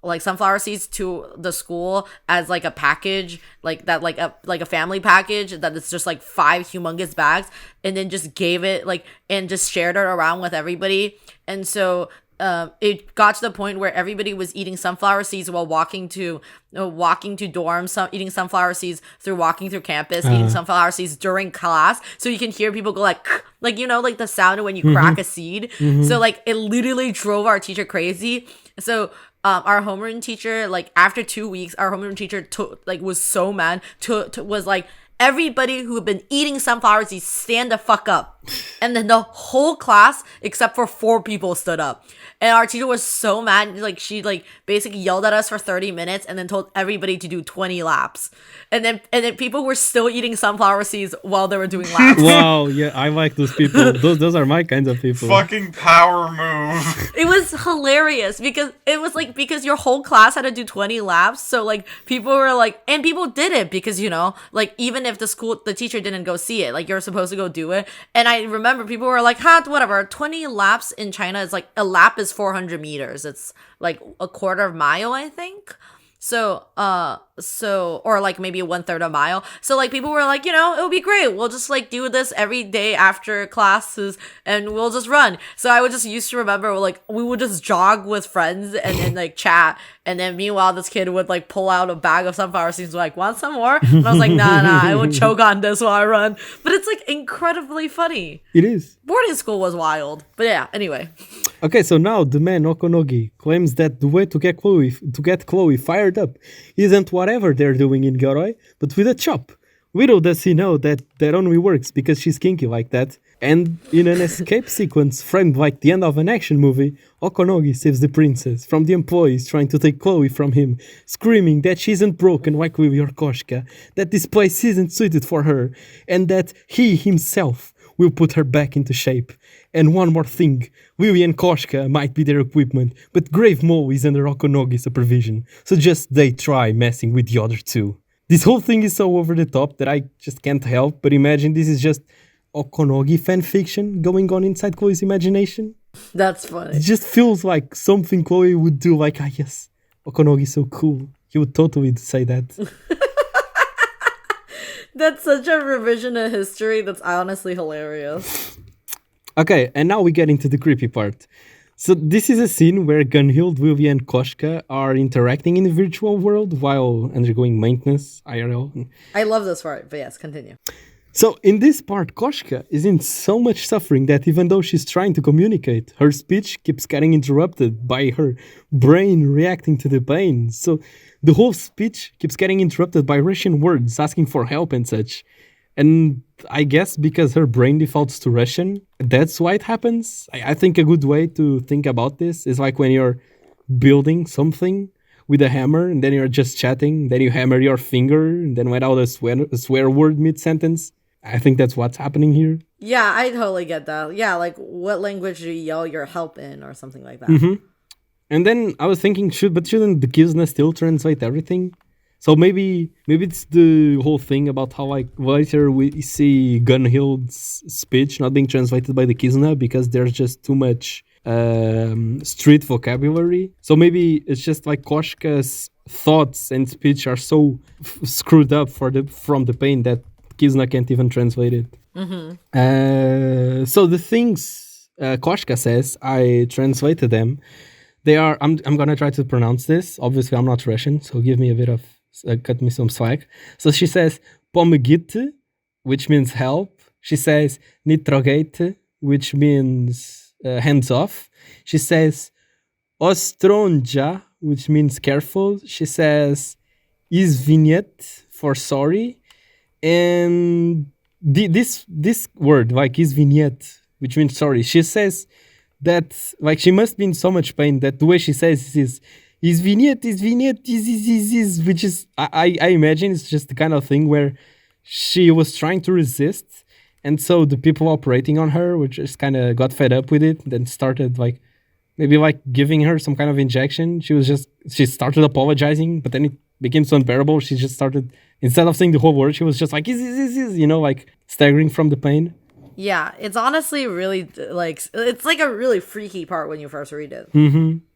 like sunflower seeds to the school as like a package, like that, like a family package that is just like 5 humongous bags, and then just gave it like and just shared it around with everybody. And so it got to the point where everybody was eating sunflower seeds while walking to dorms, eating sunflower seeds through walking through campus, eating sunflower seeds during class. So you can hear people go like like the sound of when you crack a seed. So like it literally drove our teacher crazy. So our homeroom teacher, like after 2 weeks, our homeroom teacher was so mad, was like, everybody who had been eating sunflower seeds, stand the fuck up. And then the whole class, except for 4 people, stood up. And our teacher was so mad, like she like basically yelled at us for 30 minutes and then told everybody to do 20 laps. And then people were still eating sunflower seeds while they were doing laps.
Wow, yeah, I like those people. Those are my kinds of people.
Fucking power move.
It was hilarious because your whole class had to do 20 laps. So like people were like, and people did it because like even if the teacher didn't go see it, like you're supposed to go do it. And I remember people were like, whatever, 20 laps in China is like, a lap is 400 meters. It's like a quarter of a mile, I think. So, or like maybe 1/3 a mile. So like people were like, it would be great. We'll just like do this every day after classes and we'll just run. So I would just used to remember like we would just jog with friends and then like chat. And then meanwhile, this kid would like pull out a bag of sunflower seeds, like, want some more? And I was like, nah, I would choke on this while I run. But it's like incredibly funny.
It is.
Boarding school was wild. But yeah, anyway.
Okay, so now the man Okonogi claims that the way to get Chloe fired up isn't whatever they're doing in Garoi, but with a chop. Little does he know that only works because she's kinky like that. And in an escape sequence framed like the end of an action movie, Okonogi saves the princess from the employees trying to take Chloe from him, screaming that she isn't broken like Willy or Koshka, that this place isn't suited for her, and that he himself will put her back into shape. And one more thing, Willy and Koshka might be their equipment, but Grave Mole is under Okonogi's supervision, so just they try messing with the other two. This whole thing is so over the top that I just can't help but imagine this is just Okonogi fanfiction going on inside Chloe's imagination.
That's funny.
It just feels like something Chloe would do, like, yes, Okonogi's so cool. He would totally say that.
That's such a revision of history that's honestly hilarious.
Okay, and now we get into the creepy part. So this is a scene where Gunhild, Willy, and Koshka are interacting in the virtual world while undergoing maintenance, IRL.
I love this part, but yes, continue.
So in this part, Koshka is in so much suffering that even though she's trying to communicate, her speech keeps getting interrupted by her brain reacting to the pain. So the whole speech keeps getting interrupted by Russian words asking for help and such. And I guess because her brain defaults to Russian, that's why it happens. I think a good way to think about this is like when you're building something with a hammer and then you're just chatting, then you hammer your finger and then without a swear word mid-sentence. I think that's what's happening here.
Yeah, I totally get that. Yeah, like what language do you yell your help in or something like that.
Mm-hmm. And then I was thinking, shouldn't the Kizuna still translate everything? So maybe it's the whole thing about how like later we see Gunhild's speech not being translated by the Kizuna because there's just too much street vocabulary. So maybe it's just like Koshka's thoughts and speech are so screwed up from the pain that Kizuna can't even translate it. So the things Koshka says, I translated them. They are. I'm gonna try to pronounce this. Obviously, I'm not Russian, so give me a bit of cut me some slack. So she says "pomogite," which means help. She says "nitrogate," which means hands off. She says "ostronja," which means careful. She says "izvinet" for sorry, and this word like "izvinet," which means sorry. She says that like she must be in so much pain that the way she says is vignette, which is I imagine it's just the kind of thing where she was trying to resist, and so the people operating on her, which just kind of got fed up with it, then started like maybe like giving her some kind of injection. She started apologizing, but then it became so unbearable. She just started, instead of saying the whole word, she was just like like staggering from the pain.
Yeah, it's honestly really like it's like a really freaky part when you first read it.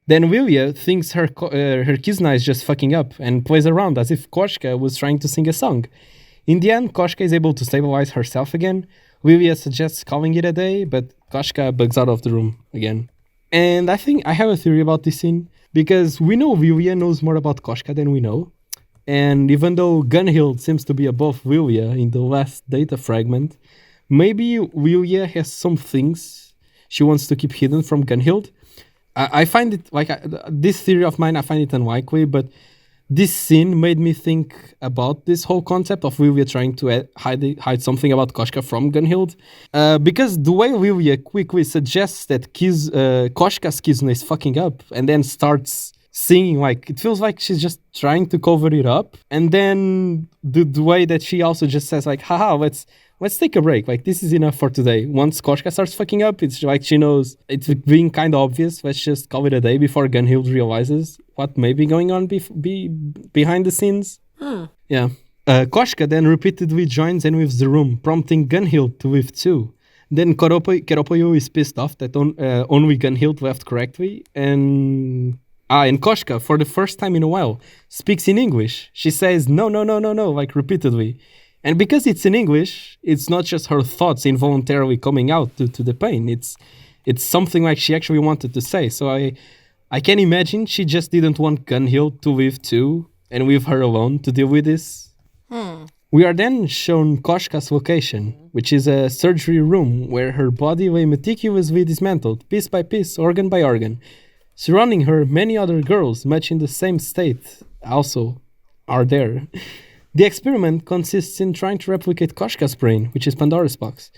Then Lilia thinks her Kizuna is just fucking up and plays around as if Koshka was trying to sing a song. In the end, Koshka is able to stabilize herself again. Lilia suggests calling it a day, but Koshka bugs out of the room again. And I think I have a theory about this scene, because we know Lilia knows more about Koshka than we know. And even though Gunhild seems to be above Lilia in the last data fragment, maybe Lilia has some things she wants to keep hidden from Gunhild. I find it, like, this theory of mine, I find it unlikely, but this scene made me think about this whole concept of Lilia trying to hide something about Koshka from Gunhild. Because the way Lilia quickly suggests that Koshka's Kizuna is fucking up, and then starts singing, like, it feels like she's just trying to cover it up. And then the way that she also just says, like, haha, let's take a break. Like, this is enough for today. Once Koshka starts fucking up, it's like she knows it's being kind of obvious. Let's just call it a day before Gunhild realizes what may be going on behind the scenes. Yeah. Koshka then repeatedly joins and leaves the room, prompting Gunhild to leave too. Then Keropoyo is pissed off that only Gunhild left correctly, and Koshka, for the first time in a while, speaks in English. She says no, like repeatedly. And because it's in English, it's not just her thoughts involuntarily coming out due to the pain. It's something like she actually wanted to say. So I can imagine she just didn't want Gunhild to leave too and leave her alone to deal with this. We are then shown Koshka's location, which is a surgery room where her body lay meticulously dismantled, piece by piece, organ by organ. Surrounding her, many other girls, much in the same state, also are there. The experiment consists in trying to replicate Koshka's brain, which is Pandora's box.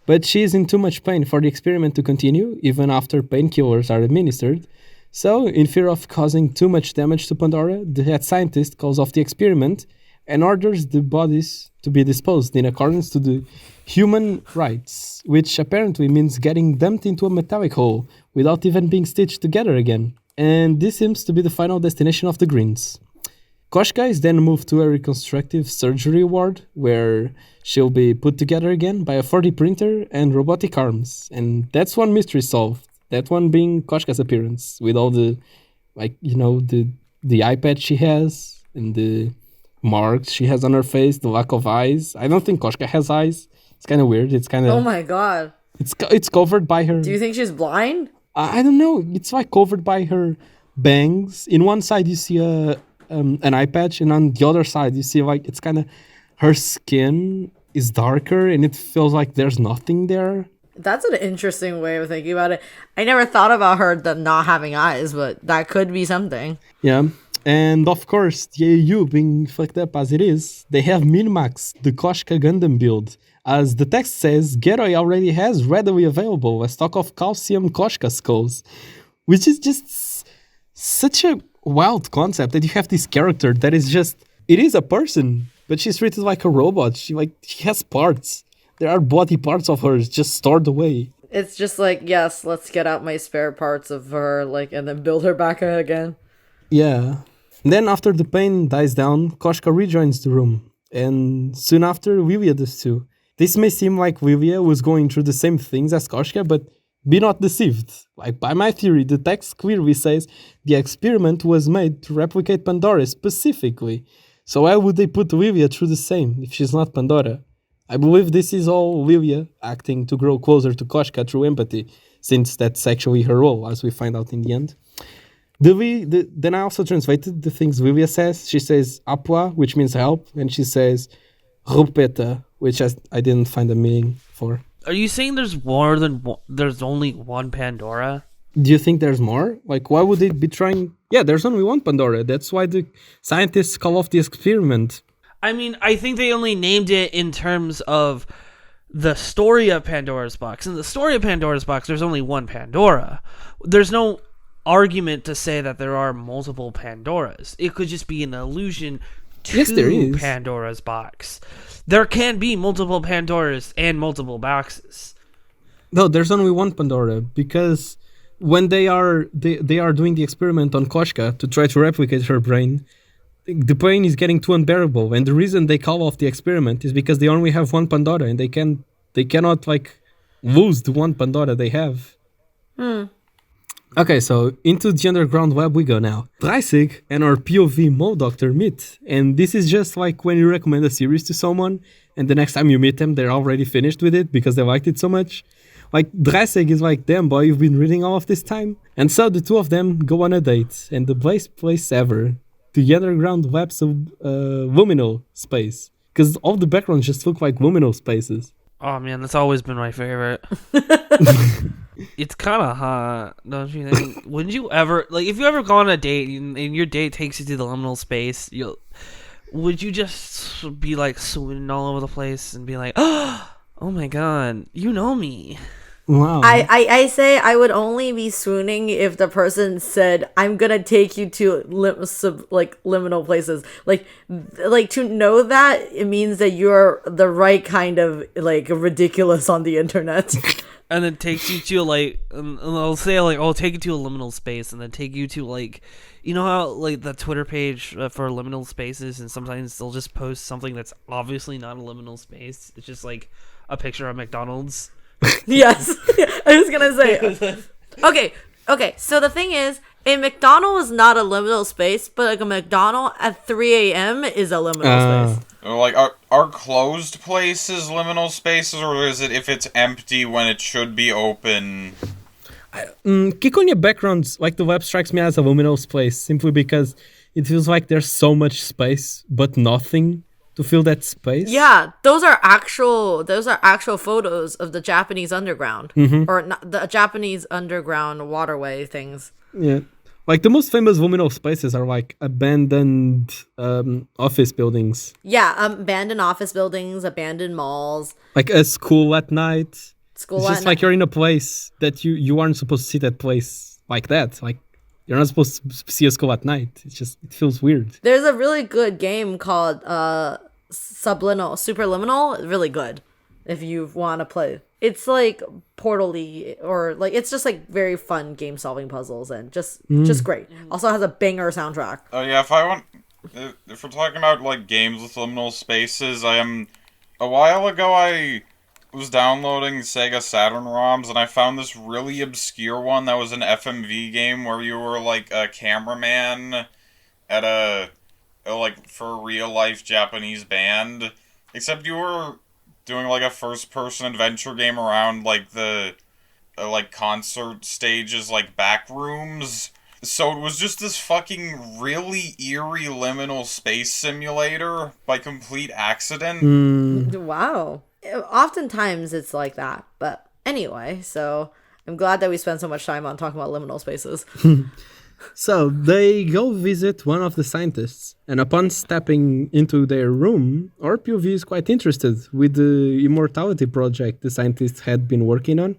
But she is in too much pain for the experiment to continue, even after painkillers are administered. So, in fear of causing too much damage to Pandora, the head scientist calls off the experiment and orders the bodies to be disposed in accordance to the human rights, which apparently means getting dumped into a metallic hole without even being stitched together again. And this seems to be the final destination of the Greens. Koshka is then moved to a reconstructive surgery ward where she'll be put together again by a 4D printer and robotic arms. And that's one mystery solved. That one being Koshka's appearance with all the, like, you know, the eye patch she has and the marks she has on her face, the lack of eyes. I don't think Koshka has eyes. It's kind of weird. It's kind of...
Oh my god.
It's covered by her...
Do you think she's blind?
I don't know. It's like covered by her bangs. In one side you see an eye patch, and on the other side you see, like, it's kind of... Her skin is darker and it feels like there's nothing there.
That's an interesting way of thinking about it. I never thought about her not having eyes, but that could be something.
Yeah. And of course, the AOU being fucked up as it is, they have min-maxed the Koshka Gundam build. As the text says, Geroi already has readily available a stock of calcium Koshka skulls, which is just such a wild concept that you have this character that is just... It is a person, but she's treated like a robot. She has parts. There are body parts of hers just stored away.
It's just like, yes, let's get out my spare parts of her, like, and then build her back again.
Yeah. And then after the pain dies down, Koshka rejoins the room. And soon after, Lilia does too. This may seem like Lilia was going through the same things as Koshka, but Be not deceived. Like, by my theory, the text clearly says the experiment was made to replicate Pandora specifically. So why would they put Lilia through the same if she's not Pandora? I believe this is all Lilia acting to grow closer to Koshka through empathy, since that's actually her role, as we find out in the end. Then I also translated the things Lilia says. She says apua, which means help, and she says rupeta, which I didn't find a meaning for.
Are you saying there's more than one, there's only one Pandora?
Do you think there's more? Like, why would they be trying? Yeah, there's only one Pandora. That's why the scientists call off the experiment.
I mean, I think they only named it in terms of the story of Pandora's box. In the story of Pandora's box, there's only one Pandora. There's no argument to say that there are multiple Pandoras. It could just be an allusion to
Yes, there is.
Pandora's box. There can be multiple Pandoras and multiple boxes.
No, there's only one Pandora, because when they are doing the experiment on Koshka to try to replicate her brain, the pain is getting too unbearable, and the reason they call off the experiment is because they only have one Pandora, and they cannot like lose the one Pandora they have. Okay, so into the underground web we go now. Dreisig and our POV Mo Doctor meet, and this is just like when you recommend a series to someone, and the next time you meet them, they're already finished with it because they liked it so much. Like, Dreisig is like, damn boy, you've been reading all of this time? And so the two of them go on a date, and the best place ever, the underground webs of luminal space. Because all the backgrounds just look like luminal spaces.
Oh man, that's always been my favorite. It's kind of hot, don't you think? Wouldn't you ever, like, if you ever go on a date and your date takes you to the liminal space, would you just be like swooning all over the place and be like, oh my god, you know me?
Wow.
I say I would only be swooning if the person said, I'm gonna take you to liminal places. Like to know that, it means that you're the right kind of like ridiculous on the internet.
And then takes you to like, and they'll say like, oh, take you to a liminal space, and then take you to like, you know how like the Twitter page for liminal spaces, and sometimes they'll just post something that's obviously not a liminal space. It's just like a picture of McDonald's.
Yes, I was gonna say. Okay. So the thing is, a McDonald's is not a liminal space, but like a McDonald's at 3 a.m. is a liminal space.
Like, are closed places liminal spaces, or is it if it's empty when it should be open?
Ciconia backgrounds, like the web strikes me as a luminal space, simply because it feels like there's so much space, but nothing to fill that space.
Yeah, those are actual photos of the Japanese underground, or not, the Japanese underground waterway things.
Yeah. Like, the most famous luminal spaces are, like, abandoned office buildings.
Yeah, abandoned office buildings, abandoned malls.
Like a school at night. It's just like you're in a place that you aren't supposed to see that place like that. Like, you're not supposed to see a school at night. It feels weird.
There's a really good game called Superliminal. Really good if you want to play. It's like Portal-y, or like it's just like very fun game solving puzzles, and just great. Also has a banger soundtrack.
Oh yeah, if we're talking about like games with liminal spaces, a while ago I was downloading Sega Saturn ROMs, and I found this really obscure one that was an FMV game where you were like a cameraman at for a real life Japanese band, except you were doing like a first person adventure game around like the concert stages, like back rooms. So it was just this fucking really eerie liminal space simulator by complete accident.
Wow. Oftentimes it's like that, but anyway, so I'm glad that we spent so much time on talking about liminal spaces.
So they go visit one of the scientists, and upon stepping into their room, our POV is quite interested with the immortality project the scientists had been working on.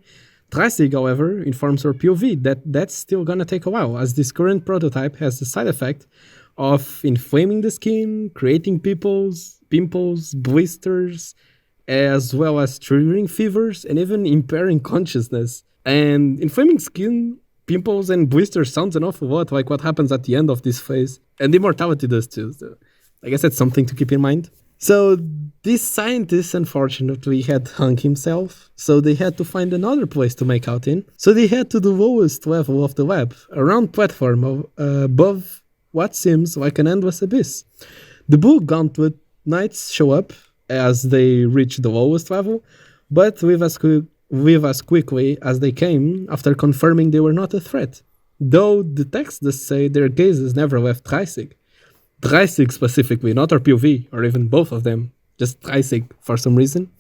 Dreisig, however, informs our POV that that's still gonna take a while, as this current prototype has the side effect of inflaming the skin, creating pimples, blisters, as well as triggering fevers and even impairing consciousness. And inflaming skin, pimples, and blisters sounds an awful lot like what happens at the end of this phase. And immortality does too. So I guess that's something to keep in mind. So this scientist unfortunately had hung himself, so they had to find another place to make out in. So they head to the lowest level of the lab, a round platform above what seems like an endless abyss. The Blue Gauntlet Knights show up as they reach the lowest level, but leave as quickly as they came after confirming they were not a threat. Though the text does say their gazes never left Dreissig. Dreissig specifically, not our POV, or even both of them, just Dreissig for some reason.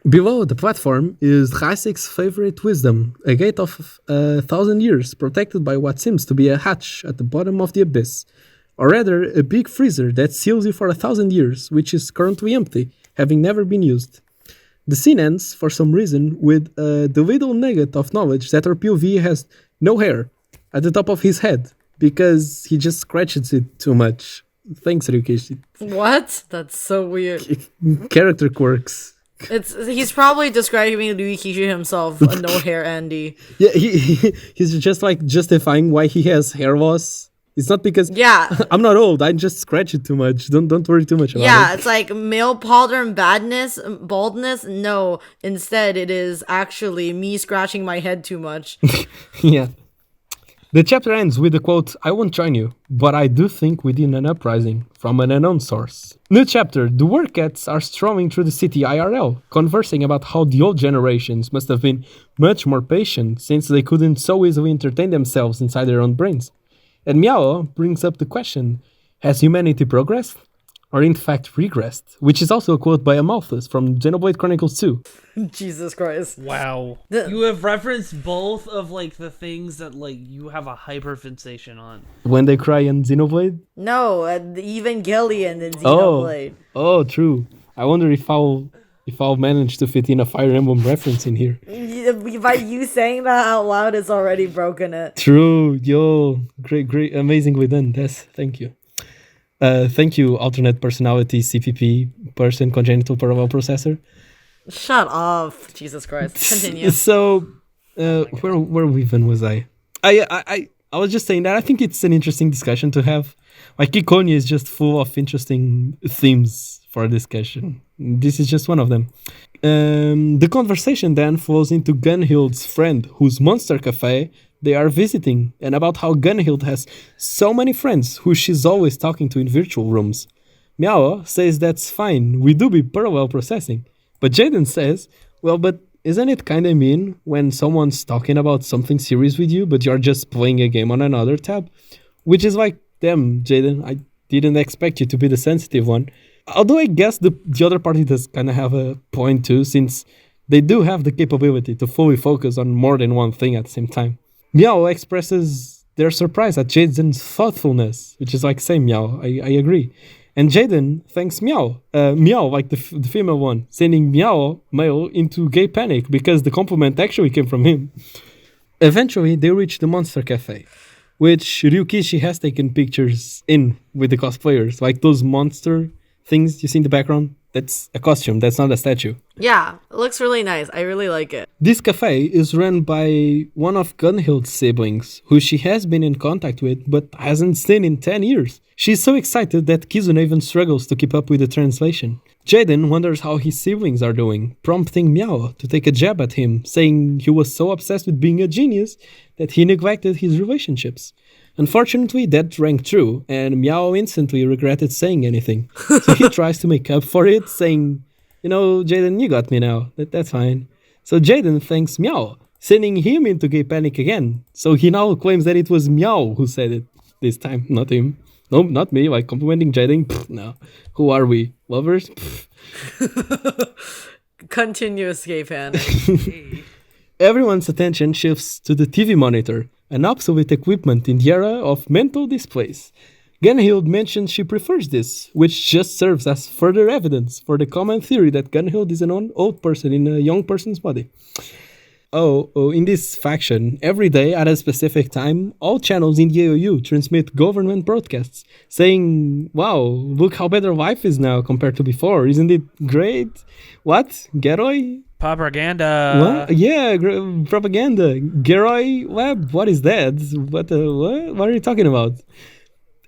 Below the platform is Dreissig's favorite wisdom, a gate of 1,000 years protected by what seems to be a hatch at the bottom of the abyss, or rather a big freezer that seals you for 1,000 years, which is currently empty, having never been used. The scene ends, for some reason, with the little nugget of knowledge that our POV has no hair at the top of his head, because he just scratches it too much. Thanks, Ryukishi.
What? That's so weird.
Character quirks.
He's probably describing Ryukishi himself, a no hair Andy.
Yeah, he's just like justifying why he has hair loss. It's not because I'm not old. I just scratch it too much. Don't worry too much about it.
Yeah, it's like male pattern baldness. No, instead it is actually me scratching my head too much.
Yeah. The chapter ends with the quote, "I won't join you, but I do think we did an uprising," from an unknown source. New chapter, the work cats are strolling through the city IRL, conversing about how the old generations must have been much more patient since they couldn't so easily entertain themselves inside their own brains. And Miao brings up the question, has humanity progressed? Or in fact regressed? Which is also a quote by Amalthus from Xenoblade Chronicles 2.
Jesus Christ.
Wow. You have referenced both of like the things that like you have a hyperfixation on.
When they cry in Xenoblade?
No, the Evangelion in Xenoblade.
Oh, true. I wonder if I'll manage to fit in a Fire Emblem reference in here.
By you saying that out loud, it's already broken it.
True. Yo, great, amazingly done. Yes, thank you. Thank you, alternate personality CPP person congenital parallel processor.
Shut up, Jesus Christ. Continue.
So, where even was I? I was just saying that I think it's an interesting discussion to have. Like, Ciconia is just full of interesting themes for a discussion. This is just one of them. The conversation then flows into Gunhild's friend, whose monster cafe they are visiting, and about how Gunhild has so many friends who she's always talking to in virtual rooms. Miao says that's fine, we do be parallel processing. But Jaden says, well, but isn't it kinda mean when someone's talking about something serious with you, but you're just playing a game on another tab? Which is like, damn, Jaden, I didn't expect you to be the sensitive one. Although I guess the other party does kinda have a point too, since they do have the capability to fully focus on more than one thing at the same time. Miao expresses their surprise at Jaden's thoughtfulness, which is like, same Miao, I agree. And Jaden thanks Miao, like the female one, sending Miao, male, into gay panic because the compliment actually came from him. Eventually, they reach the Monster Cafe, which Ryukishi has taken pictures in with the cosplayers, like those monster things you see in the background. That's a costume, that's not a statue.
Yeah, it looks really nice. I really like it.
This cafe is run by one of Gunhild's siblings, who she has been in contact with but hasn't seen in 10 years. She's so excited that Kizuna even struggles to keep up with the translation. Jaden wonders how his siblings are doing, prompting Miao to take a jab at him, saying he was so obsessed with being a genius that he neglected his relationships. Unfortunately, that rang true, and Miao instantly regretted saying anything. So he tries to make up for it, saying, you know, Jaden, you got me now. That's fine. So Jaden thanks Miao, sending him into gay panic again. So he now claims that it was Miao who said it this time, not him. No, not me, like complimenting Jaden. Pfft, no. Who are we? Lovers?
Continuous gay panic.
Everyone's attention shifts to the TV monitor, an obsolete equipment in the era of mental displays. Gunhild mentions she prefers this, which just serves as further evidence for the common theory that Gunhild is an old person in a young person's body. In this faction, every day at a specific time, all channels in the AOU transmit government broadcasts, saying, wow, look how better life is now compared to before, isn't it great? What? Geroi?
Propaganda.
What? Yeah, propaganda. Geroi Web? What is that? What are you talking about?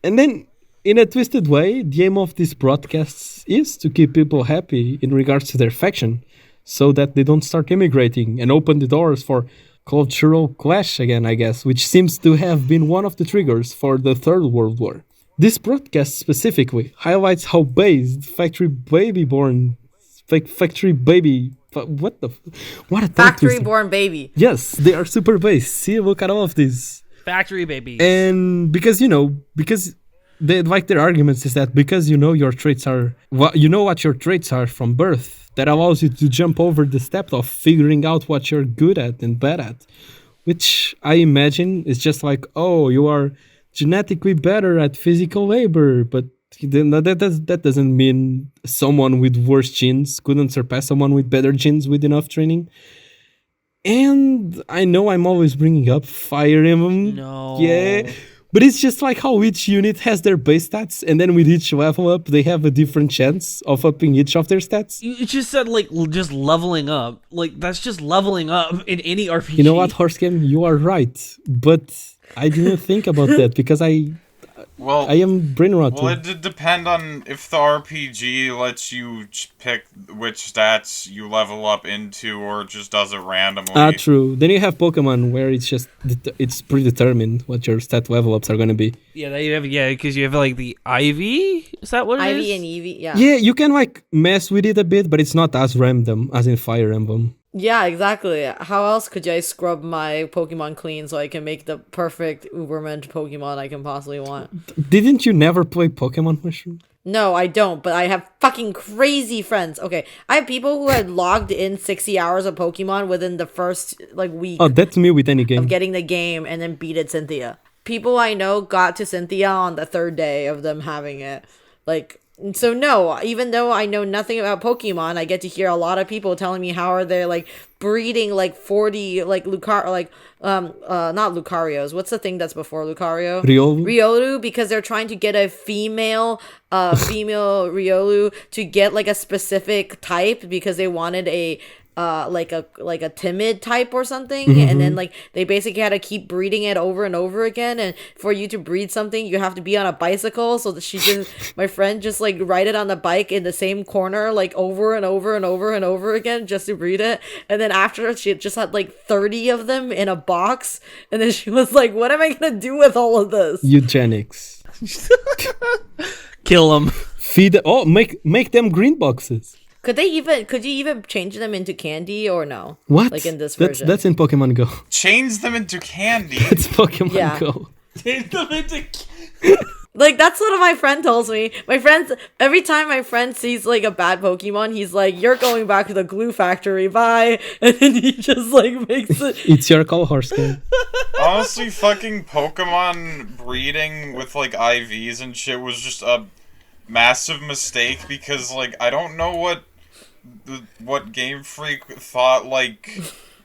And then in a twisted way, the aim of these broadcasts is to keep people happy in regards to their faction, so that they don't start immigrating and open the doors for cultural clash again, I guess, which seems to have been one of the triggers for the Third World War. This broadcast specifically highlights how based factory baby, what a tongue
Factory
twister.
born baby.
Yes, they are super based. See, look at all of these.
Factory babies.
And because their arguments is that because your traits are what your traits are from birth, that allows you to jump over the step of figuring out what you're good at and bad at, which I imagine is just like, oh, you are genetically better at physical labor, but that doesn't mean someone with worse genes couldn't surpass someone with better genes with enough training. And I know I'm always bringing up Fire Emblem.
No.
Yeah. But it's just like how each unit has their base stats, and then with each level up, they have a different chance of upping each of their stats.
You just said, like, just leveling up. Like, that's just leveling up in any RPG.
You know what, Horsegame? You are right. But I didn't think about that because I am brain rotted.
Well, it did depend on if the RPG lets you pick which stats you level up into, or just does it randomly.
True. Then you have Pokemon where it's predetermined what your stat level ups are going to be.
Yeah, because you have like the Ivy. Is that what it is?
Ivy and Eevee, yeah.
Yeah, you can like mess with it a bit, but it's not as random as in Fire Emblem.
Yeah, exactly. How else could I scrub my Pokemon clean so I can make the perfect Ubermensch Pokemon I can possibly want?
Didn't you never play Pokemon Mushroom?
No, I don't, but I have fucking crazy friends. Okay, I have people who had logged in 60 hours of Pokemon within the first, week.
Oh, that's me with any game.
Of getting the game and then beat it Cynthia. People I know got to Cynthia on the third day of them having it. So no, even though I know nothing about Pokemon, I get to hear a lot of people telling me how are they breeding 40 not Lucarios. What's the thing that's before Lucario? Riolu, because they're trying to get a female Riolu to get a specific type because they wanted a a timid type or something, and then they basically had to keep breeding it over and over again, and for you to breed something you have to be on a bicycle, so that my friend just ride it on the bike in the same corner over and over and over and over again just to breed it, and then after she just had 30 of them in a box, and then she was like, what am I gonna do with all of this?
Eugenics.
Kill them.
Feed. Oh, make them green boxes.
Could you even change them into candy or no?
What?
In this version?
That's in Pokemon Go.
Change them into candy?
It's Pokemon Go.
Change them into
that's what my friend tells me. Every time my friend sees a bad Pokemon, he's like, you're going back to the glue factory, bye. And then he just makes it.
It's your call, Horsegame.
Honestly, fucking Pokemon breeding with IVs and shit was just a massive mistake, because I don't know what Game Freak thought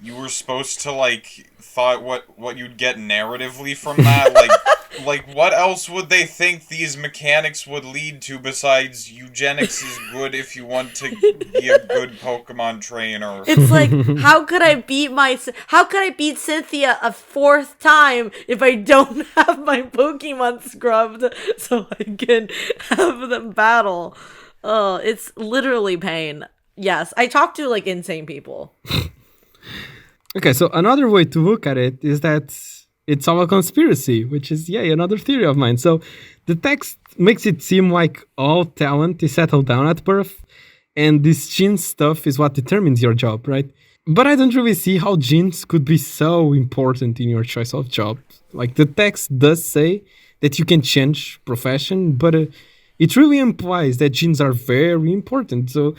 you were supposed to thought what you'd get narratively from that. What else would they think these mechanics would lead to besides eugenics is good if you want to be a good Pokemon trainer?
It's how could I beat Cynthia a fourth time if I don't have my Pokemon scrubbed so I can have them battle? Oh, it's literally pain. Yes, I talk to insane people.
Okay, so another way to look at it is that it's all a conspiracy, which is, another theory of mine. So the text makes it seem like all talent is settled down at birth, and this gene stuff is what determines your job, right? But I don't really see how genes could be so important in your choice of job. The text does say that you can change profession, but it really implies that genes are very important. So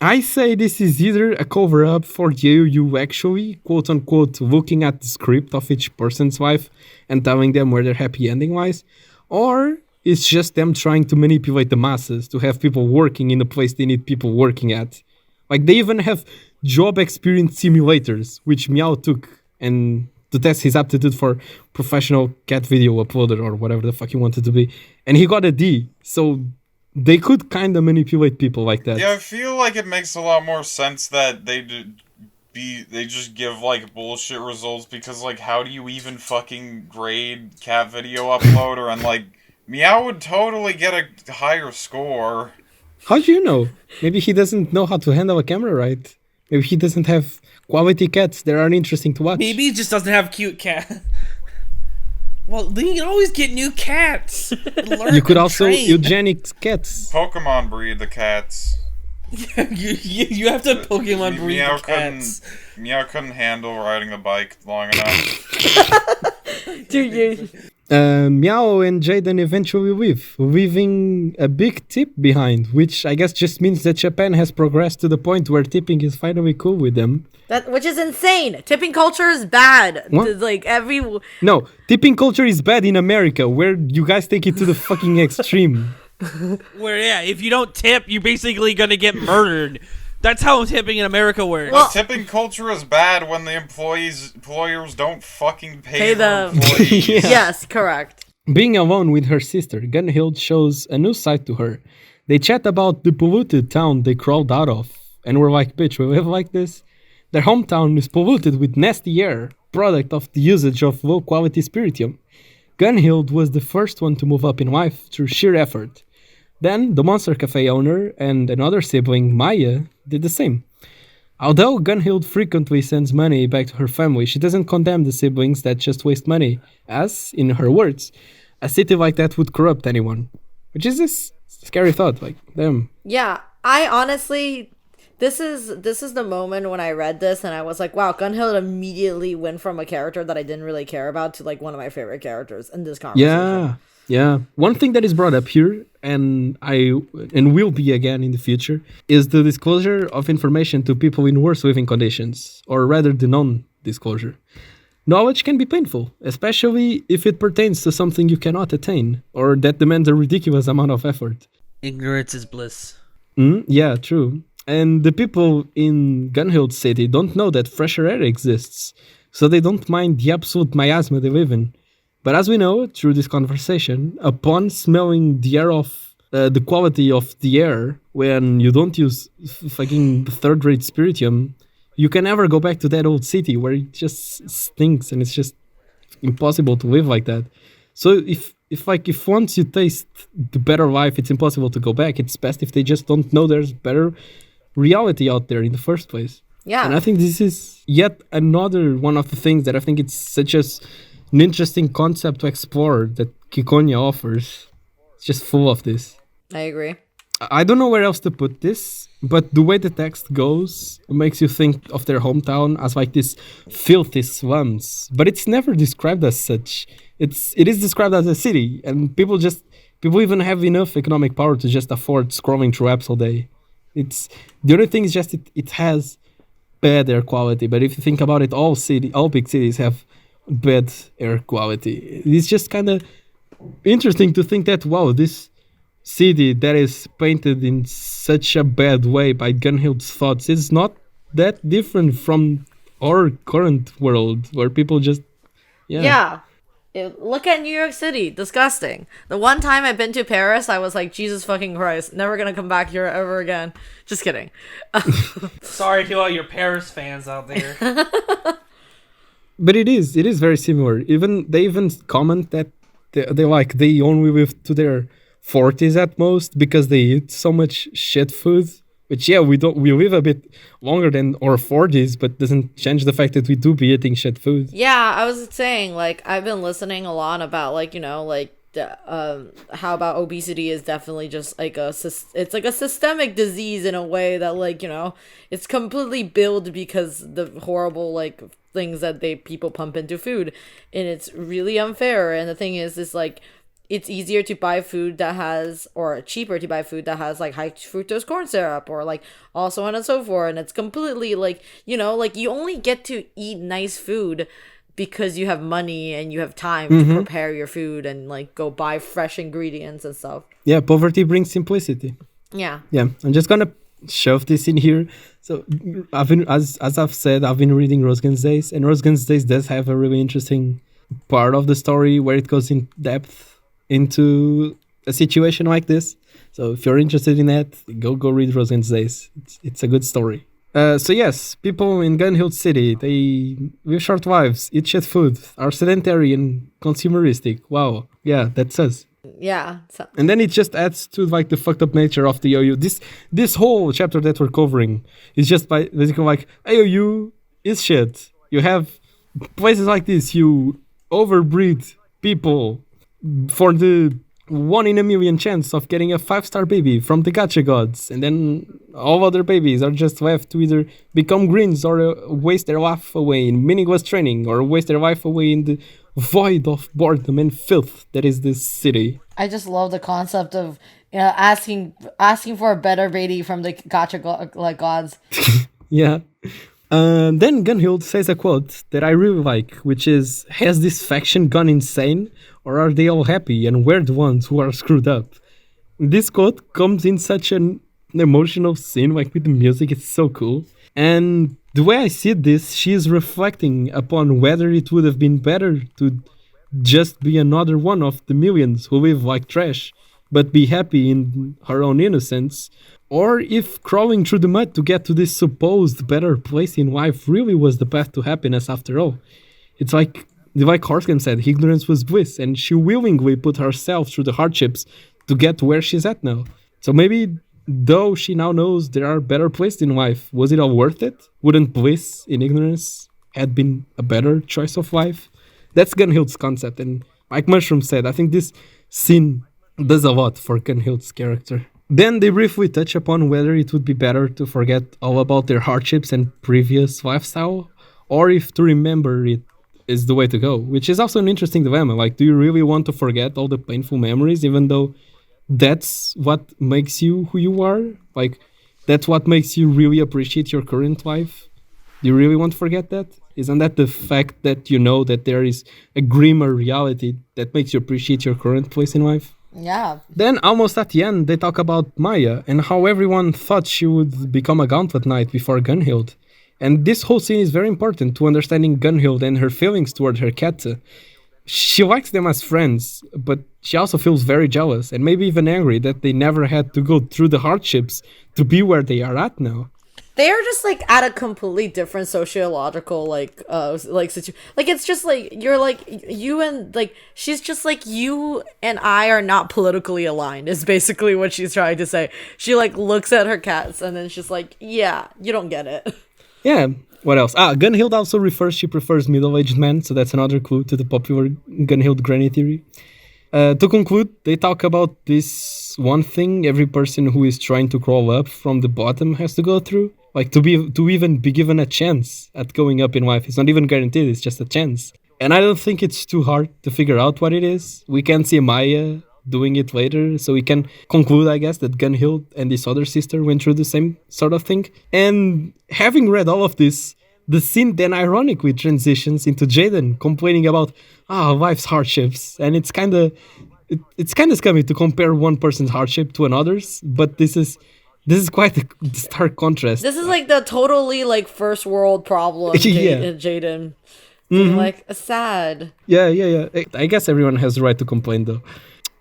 I say this is either a cover-up for you actually, quote-unquote, looking at the script of each person's life and telling them where their happy ending lies, or it's just them trying to manipulate the masses to have people working in the place they need people working at. They even have job experience simulators, which Meow took and to test his aptitude for professional cat video uploader or whatever the fuck he wanted to be, and he got a D, so they could kind of manipulate people like that.
Yeah, I feel it makes a lot more sense that they just give bullshit results, because how do you even fucking grade cat video uploader and Meow would totally get a higher score.
How do you know? Maybe he doesn't know how to handle a camera right. Maybe he doesn't have quality cats that are interesting to watch.
Maybe he just doesn't have cute cat. Well, then you can always get new cats.
You could also eugenics cats.
Pokemon breed the cats.
you have to Pokemon breed the cats.
Meow couldn't handle riding the bike long enough.
Dude,
Meow and Jaden eventually leave, leaving a big tip behind, which I guess just means that Japan has progressed to the point where tipping is finally cool with them.
which is insane. Tipping culture is bad.
What?
Like
No, tipping culture is bad in America, where you guys take it to the fucking extreme.
Where, yeah, if you don't tip, you're basically gonna get murdered. That's how tipping in America works.
Well, tipping culture is bad when the employers don't fucking pay their
them.
employees.
Yeah.
Yes, correct.
Being alone with her sister, Gunhild shows a new side to her. They chat about the polluted town they crawled out of, and we're like, bitch, we live like this? Their hometown is polluted with nasty air, product of the usage of low-quality spiritium. Gunhild was the first one to move up in life through sheer effort. Then, the Monster Cafe owner and another sibling, Maya, did the same. Although Gunhild frequently sends money back to her family, she doesn't condemn the siblings that just waste money, as, in her words, a city like that would corrupt anyone. Which is this scary thought, like, damn.
Yeah, I honestly, this is the moment when I read this and I was like, wow, Gunhild immediately went from a character that I didn't really care about to like one of my favorite characters in this conversation.
Yeah. One thing that is brought up here, and will be again in the future, is the disclosure of information to people in worse living conditions, or rather the non-disclosure. Knowledge can be painful, especially if it pertains to something you cannot attain, or that demands a ridiculous amount of effort.
Ignorance is bliss.
Yeah, true. And the people in Gunhild City don't know that fresher air exists, so they don't mind the absolute miasma they live in. But as we know, through this conversation, upon smelling the air of the quality of the air, when you don't use fucking third-rate spiritium, you can never go back to that old city where it just stinks and it's just impossible to live like that. So if once you taste the better life, it's impossible to go back. It's best if they just don't know there's better reality out there in the first place.
Yeah.
And I think this is yet another one of the things that I think it's such an interesting concept to explore that Ciconia offers. It's just full of this.
I agree.
I don't know where else to put this, but the way the text goes makes you think of their hometown as like this filthy slums. But it's never described as such. It is described as a city, and people even have enough economic power to just afford scrolling through apps all day. It's the only thing is just it has bad air quality. But if you think about it, all big cities have bad air quality. It's just kind of interesting to think that, wow, this city that is painted in such a bad way by Gunhild's thoughts is not that different from our current world where people just
Look at New York City. Disgusting. The one time I've been to Paris, I was like, Jesus fucking Christ, never gonna come back here ever again. Just kidding.
Sorry to all your Paris fans out there.
But it is very similar. They even comment that they only live to their 40s at most because they eat so much shit food. Which we live a bit longer than our 40s, but doesn't change the fact that we do be eating shit food.
Yeah, I was saying, like, I've been listening a lot about, like, you know, like, how about obesity is definitely just like it's like a systemic disease in a way that, like, you know, it's completely built because the horrible, like, things that people pump into food, and it's really unfair. And the thing is like, it's easier to buy food that has, or cheaper to buy food that has, like, high fructose corn syrup, or, like, all so on and so forth. And it's completely, like, you know, like, you only get to eat nice food because you have money and you have time to prepare your food and, like, go buy fresh ingredients and stuff.
Yeah, poverty brings simplicity.
Yeah.
Yeah, I'm just gonna shove this in here. So as I've said, I've been reading Rosgan's Days, and Rosgan's Days does have a really interesting part of the story where it goes in depth into a situation like this. So if you're interested in that, go read Rosgan's Days. It's a good story. So yes, people in Gunhild City, they live short lives, eat shit food, are sedentary and consumeristic. Wow, yeah, that's us.
Yeah. So,
And then it just adds to like the fucked up nature of the AOU. This whole chapter that we're covering is just by basically like AOU is shit. You have places like this, you overbreed people for the 1 in a million chance of getting a 5-star baby from the gacha gods, and then all other babies are just left to either become greens or waste their life away in meaningless training, or waste their life away in the void of boredom and filth that is this city.
I just love the concept of asking for a better baby from the gacha gods.
Yeah. Then Gunhild says a quote that I really like, which is, "Has this faction gone insane, or are they all happy and we're the ones who are screwed up?" This quote comes in such an emotional scene, like with the music, it's so cool. And the way I see this, she is reflecting upon whether it would have been better to just be another one of the millions who live like trash, but be happy in her own innocence, or if crawling through the mud to get to this supposed better place in life really was the path to happiness after all. It's like Horkham said, ignorance was bliss, and she willingly put herself through the hardships to get where she's at now. So maybe, though she now knows there are better places in life, was it all worth it? Wouldn't bliss in ignorance had been a better choice of life? That's Gunhild's concept, and like Mushroom said, I think this scene does a lot for Gunhild's character. Then they briefly touch upon whether it would be better to forget all about their hardships and previous lifestyle, or if to remember it is the way to go, which is also an interesting dilemma. Like, do you really want to forget all the painful memories, even though that's what makes you who you are? Like, that's what makes you really appreciate your current life? Do you really want to forget that? Isn't that the fact that you know that there is a grimmer reality that makes you appreciate your current place in life?
Yeah.
Then, almost at the end, they talk about Maya and how everyone thought she would become a Gauntlet Knight before Gunhild. And this whole scene is very important to understanding Gunhild and her feelings toward her cat. She likes them as friends, but she also feels very jealous and maybe even angry that they never had to go through the hardships to be where they are at now.
They are just like at a completely different sociological situation. Like, it's just like you're like you and like she's just like, you and I are not politically aligned is basically what she's trying to say. She like looks at her cats and then she's like, yeah, you don't get it.
Yeah, what else? Gunhild also refers she prefers middle-aged men, so that's another clue to the popular Gunhild granny theory. To conclude, they talk about this one thing every person who is trying to crawl up from the bottom has to go through. Like, to even be given a chance at going up in life. It's not even guaranteed, it's just a chance. And I don't think it's too hard to figure out what it is. We can see Maya doing it later, so we can conclude, I guess, that Gunhild and this other sister went through the same sort of thing. And having read all of this, the scene then ironically transitions into Jaden complaining about life's hardships, and it's kind of scummy to compare one person's hardship to another's, but this is quite a stark contrast.
This is like the totally like first world problem.
Yeah.
Jaden.
Mm-hmm.
Like sad.
Yeah. I guess everyone has the right to complain though.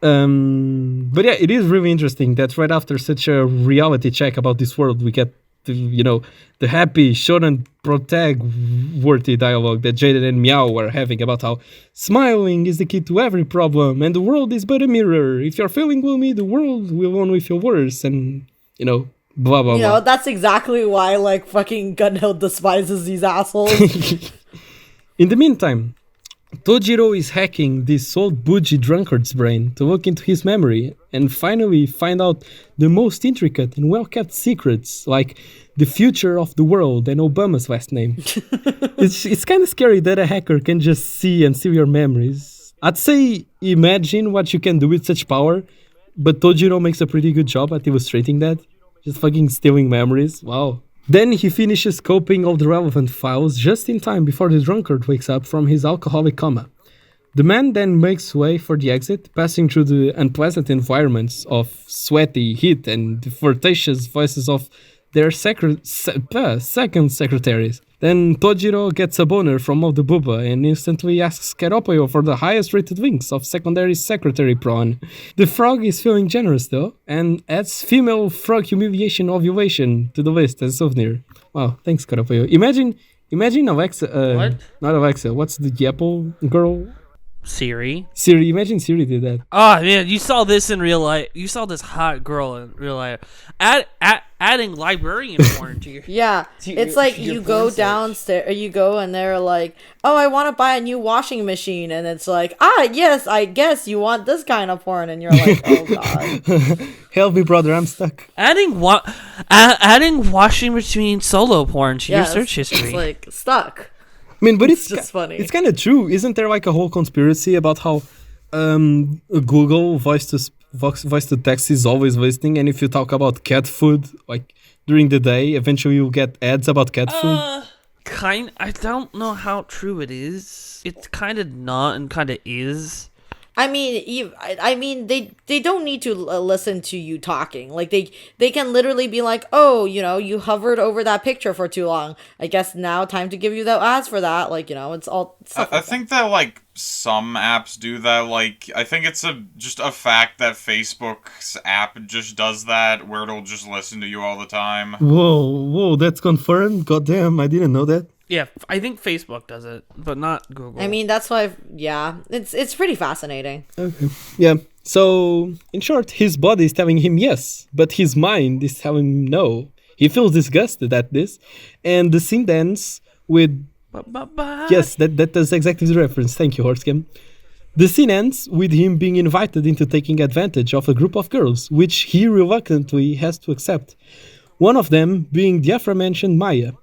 But yeah, it is really interesting that right after such a reality check about this world, we get the happy shonen protag-worthy dialogue that Jaden and Meow were having about how smiling is the key to every problem, and the world is but a mirror. If you're feeling gloomy, the world will only feel worse, and blah blah blah.
That's exactly why like fucking Gunhild despises these assholes.
In the meantime, Tojiro is hacking this old bougie drunkard's brain to look into his memory and finally find out the most intricate and well-kept secrets, like the future of the world and Obama's last name. It's kind of scary that a hacker can just see and steal your memories. I'd say imagine what you can do with such power, but Tojiro makes a pretty good job at illustrating that. Just fucking stealing memories, wow. Then he finishes copying all the relevant files just in time before the drunkard wakes up from his alcoholic coma. The man then makes way for the exit, passing through the unpleasant environments of sweaty heat and the flirtatious voices of their second secretaries. Then Tojiro gets a boner from all the booba and instantly asks Keropoyo for the highest rated links of secondary secretary prawn. The frog is feeling generous though, and adds female frog humiliation ovulation to the list as a souvenir. Wow, thanks Keropoyo. Imagine Alexa,
What?
Not Alexa, what's the Apple girl?
Siri.
Siri, imagine Siri did that.
Oh man, you saw this in real life. You saw this hot girl in real life. Adding librarian porn to your.
Yeah, it's like you go downstairs, you go and they're like, oh, I want to buy a new washing machine. And it's like, yes, I guess you want this kind of porn. And you're like, oh, God.
Help me, brother, I'm stuck.
Adding washing machine solo porn to your search history.
It's like, stuck.
I mean, but it's
just funny.
It's kind of true. Isn't there like a whole conspiracy about how Google voice to text is always listening, and if you talk about cat food like during the day, eventually you'll get ads about cat food?
I don't know how true it is. It's kind of not and kind of is.
I mean, they don't need to listen to you talking. Like they can literally be like, oh, you hovered over that picture for too long. I guess now time to give you the ads for that. Like, it's all stuff.
I think that like some apps do that. Like, I think it's just a fact that Facebook's app just does that, where it'll just listen to you all the time.
Whoa, that's confirmed. Goddamn, I didn't know that.
Yeah, I think Facebook does it, but not Google.
I mean, that's why, it's pretty fascinating.
Okay. Yeah. So, in short, his body is telling him yes, but his mind is telling him no. He feels disgusted at this, and the scene ends with... Yes, that's exactly the reference. Thank you, Horsecam. The scene ends with him being invited into taking advantage of a group of girls, which he reluctantly has to accept. One of them being the aforementioned Maya.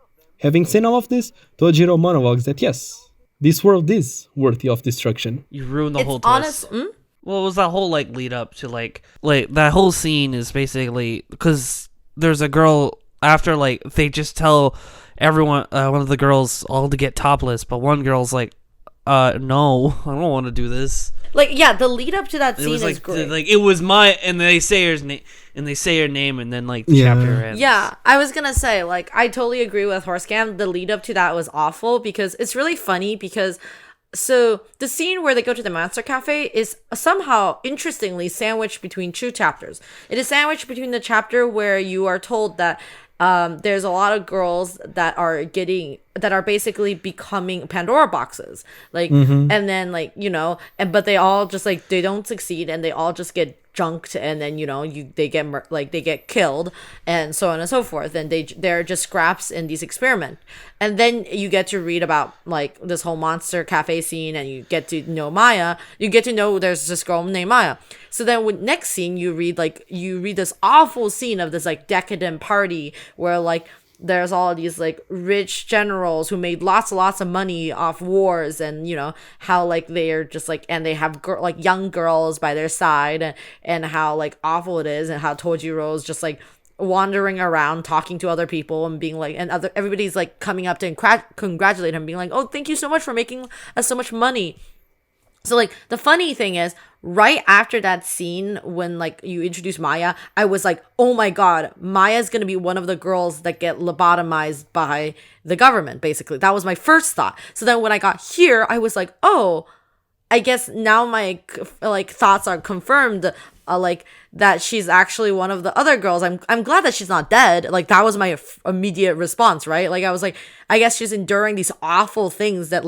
Having seen all of this, Tojiro monologues that yes, this world is worthy of destruction.
You ruined the whole twist. Well, it was that whole lead up to like that whole scene is basically because there's a girl after they just tell everyone one of the girls all to get topless, but one girl's like, no, I don't want to do this.
The lead up to that scene is great.
It was and they say her name, and then the chapter ends.
Yeah, I was gonna say I totally agree with Horsecam. The lead up to that was awful because it's really funny because so the scene where they go to the Monster Cafe is somehow interestingly sandwiched between two chapters. It is sandwiched between the chapter where you are told that there's a lot of girls that are basically becoming Pandora boxes, and then but they all just they don't succeed and they all just get junked, and then they get killed and so on and so forth, and they're just scraps in these experiments. And then you get to read about this whole Monster Cafe scene, and you get to know Maya. You get to know there's this girl named Maya. So then with next scene you read this awful scene of this decadent party where there's all these rich generals who made lots of money off wars, and how they are just and they have young girls by their side, and how awful it is, and how Tojiro's just wandering around talking to other people and being everybody's coming up to congratulate him, being oh, thank you so much for making us so much money. So the funny thing is, right after that scene when you introduce Maya, I was oh my god, Maya's gonna be one of the girls that get lobotomized by the government. Basically, that was my first thought. So then when I got here, I was oh, I guess now my thoughts are confirmed. That she's actually one of the other girls. I'm glad that she's not dead. That was my immediate response, right? I was I guess she's enduring these awful things that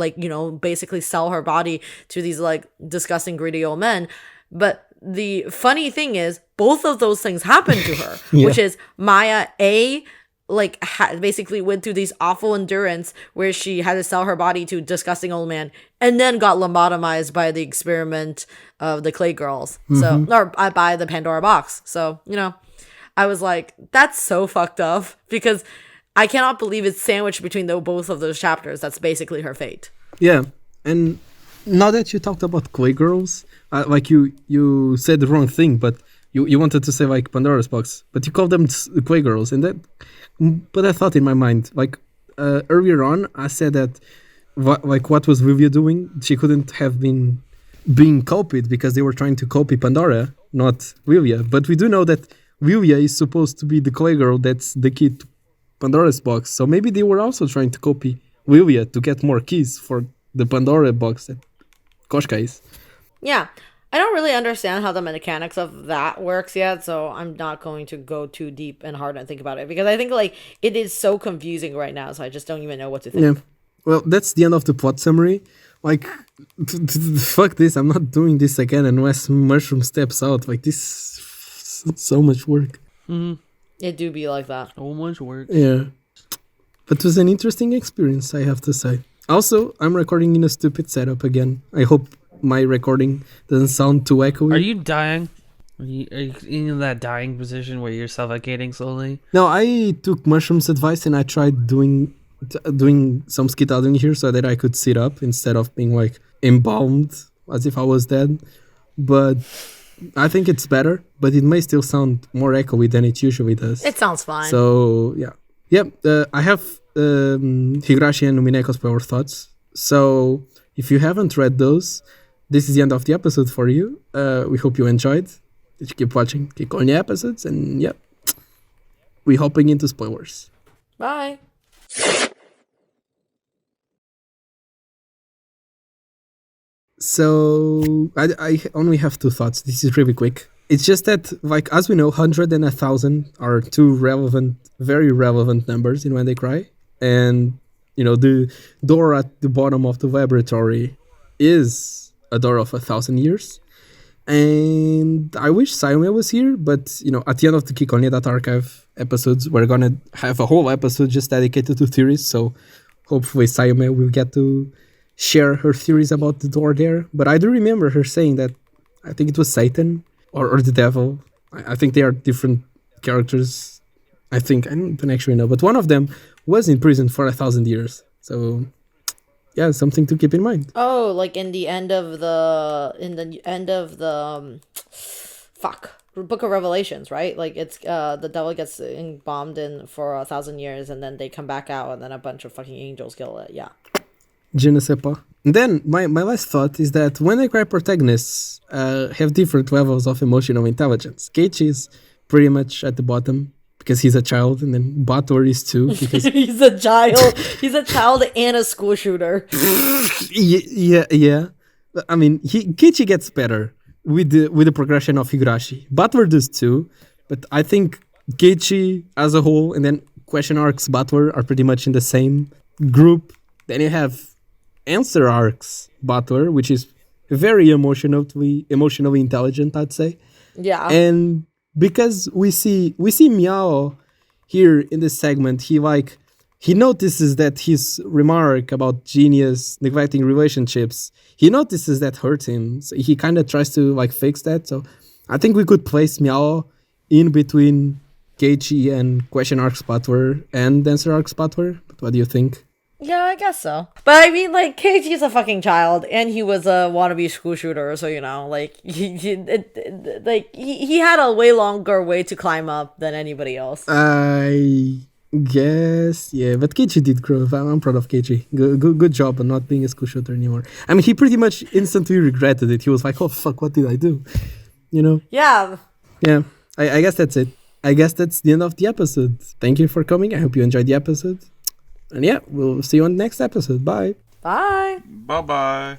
basically sell her body to these disgusting greedy old men. But the funny thing is, both of those things happened to her, which is Maya basically went through these awful endurance where she had to sell her body to a disgusting old man, and then got lobotomized by the experiment of the clay girls. So, or by the Pandora box. So, I was that's so fucked up, because I cannot believe it's sandwiched between both of those chapters. That's basically her fate.
Yeah, and now that you talked about clay girls, you said the wrong thing, but you wanted to say Pandora's box, but you called them clay girls, and that. But I thought in my mind, earlier on, I said that what was Willia doing? She couldn't have been being copied because they were trying to copy Pandora, not Willia. But we do know that Willia is supposed to be the clay girl that's the key to Pandora's box. So maybe they were also trying to copy Willia to get more keys for the Pandora box that Koshka is.
Yeah. I don't really understand how the mechanics of that works yet, so I'm not going to go too deep and hard and think about it, because I think it is so confusing right now, so I just don't even know what to think.
Yeah. Well, that's the end of the plot summary. Like, fuck this. I'm not doing this again unless Mushroom steps out. Like, this so much work.
It do be like that.
So much work.
Yeah. But it was an interesting experience, I have to say. Also, I'm recording in a stupid setup again. I hope my recording doesn't sound too echoey.
Are you dying? Are you in that dying position where you're suffocating slowly?
No, I took Mushroom's advice and I tried doing some skedaddling here so that I could sit up instead of being like embalmed as if I was dead. But I think it's better, but it may still sound more echoey than it usually does.
It sounds fine.
So, yeah. Yep, I have Higurashi and Umineko's power thoughts. So, if you haven't read those, this is the end of the episode for you. We hope you enjoyed. Did you keep watching Ciconia episodes? And, yep, we're hopping into spoilers.
Bye.
So, I only have two thoughts. This is really quick. It's just that, like, as we know, 100 and 1,000 are two very relevant numbers in When They Cry. And, you know, the door at the bottom of the laboratory is a door of 1,000 years. And I wish Sayome was here, but, you know, at the end of the Ciconia Data Archive episodes, we're going to have a whole episode just dedicated to theories. So hopefully Sayome will get to share her theories about the door there. But I do remember her saying that I think it was Satan or the devil. I think they are different characters. I don't actually know. But one of them was in prison for 1,000 years. So, yeah, something to keep in mind.
Oh, like in the end of the Book of Revelations, right? Like it's the devil gets bombed in for 1,000 years, and then they come back out, and then a bunch of fucking angels kill it. Yeah.
Je ne sais pas. And then my last thought is that When They Cry protagonists have different levels of emotional intelligence. Keiichi is pretty much at the bottom because he's a child, and then Butler is too because
He's a child. He's a child and a school shooter.
yeah. I mean, Keiichi gets better with the progression of Higurashi. Butler does too, but I think Keiichi as a whole and then question arcs Butler are pretty much in the same group. Then you have answer arcs Butler, which is very emotionally intelligent, I'd say.
Yeah.
And because we see Miao here in this segment, he notices that his remark about genius neglecting relationships, he notices that hurts him. So he kind of tries to like fix that. So I think we could place Miao in between Keiichi and question arcs Butler and answer arcs Butler. But what do you think?
Yeah, I guess so. But I mean, like, Keiichi's a fucking child, and he was a wannabe school shooter, so, you know, like, he had a way longer way to climb up than anybody else.
I guess, yeah, but Keiichi did grow up. I'm proud of Keiichi. Good job on not being a school shooter anymore. I mean, he pretty much instantly regretted it. He was like, oh, fuck, what did I do? You know?
Yeah.
Yeah, I guess that's it. I guess that's the end of the episode. Thank you for coming. I hope you enjoyed the episode. And yeah, we'll see you on the next episode. Bye.
Bye.
Bye-bye.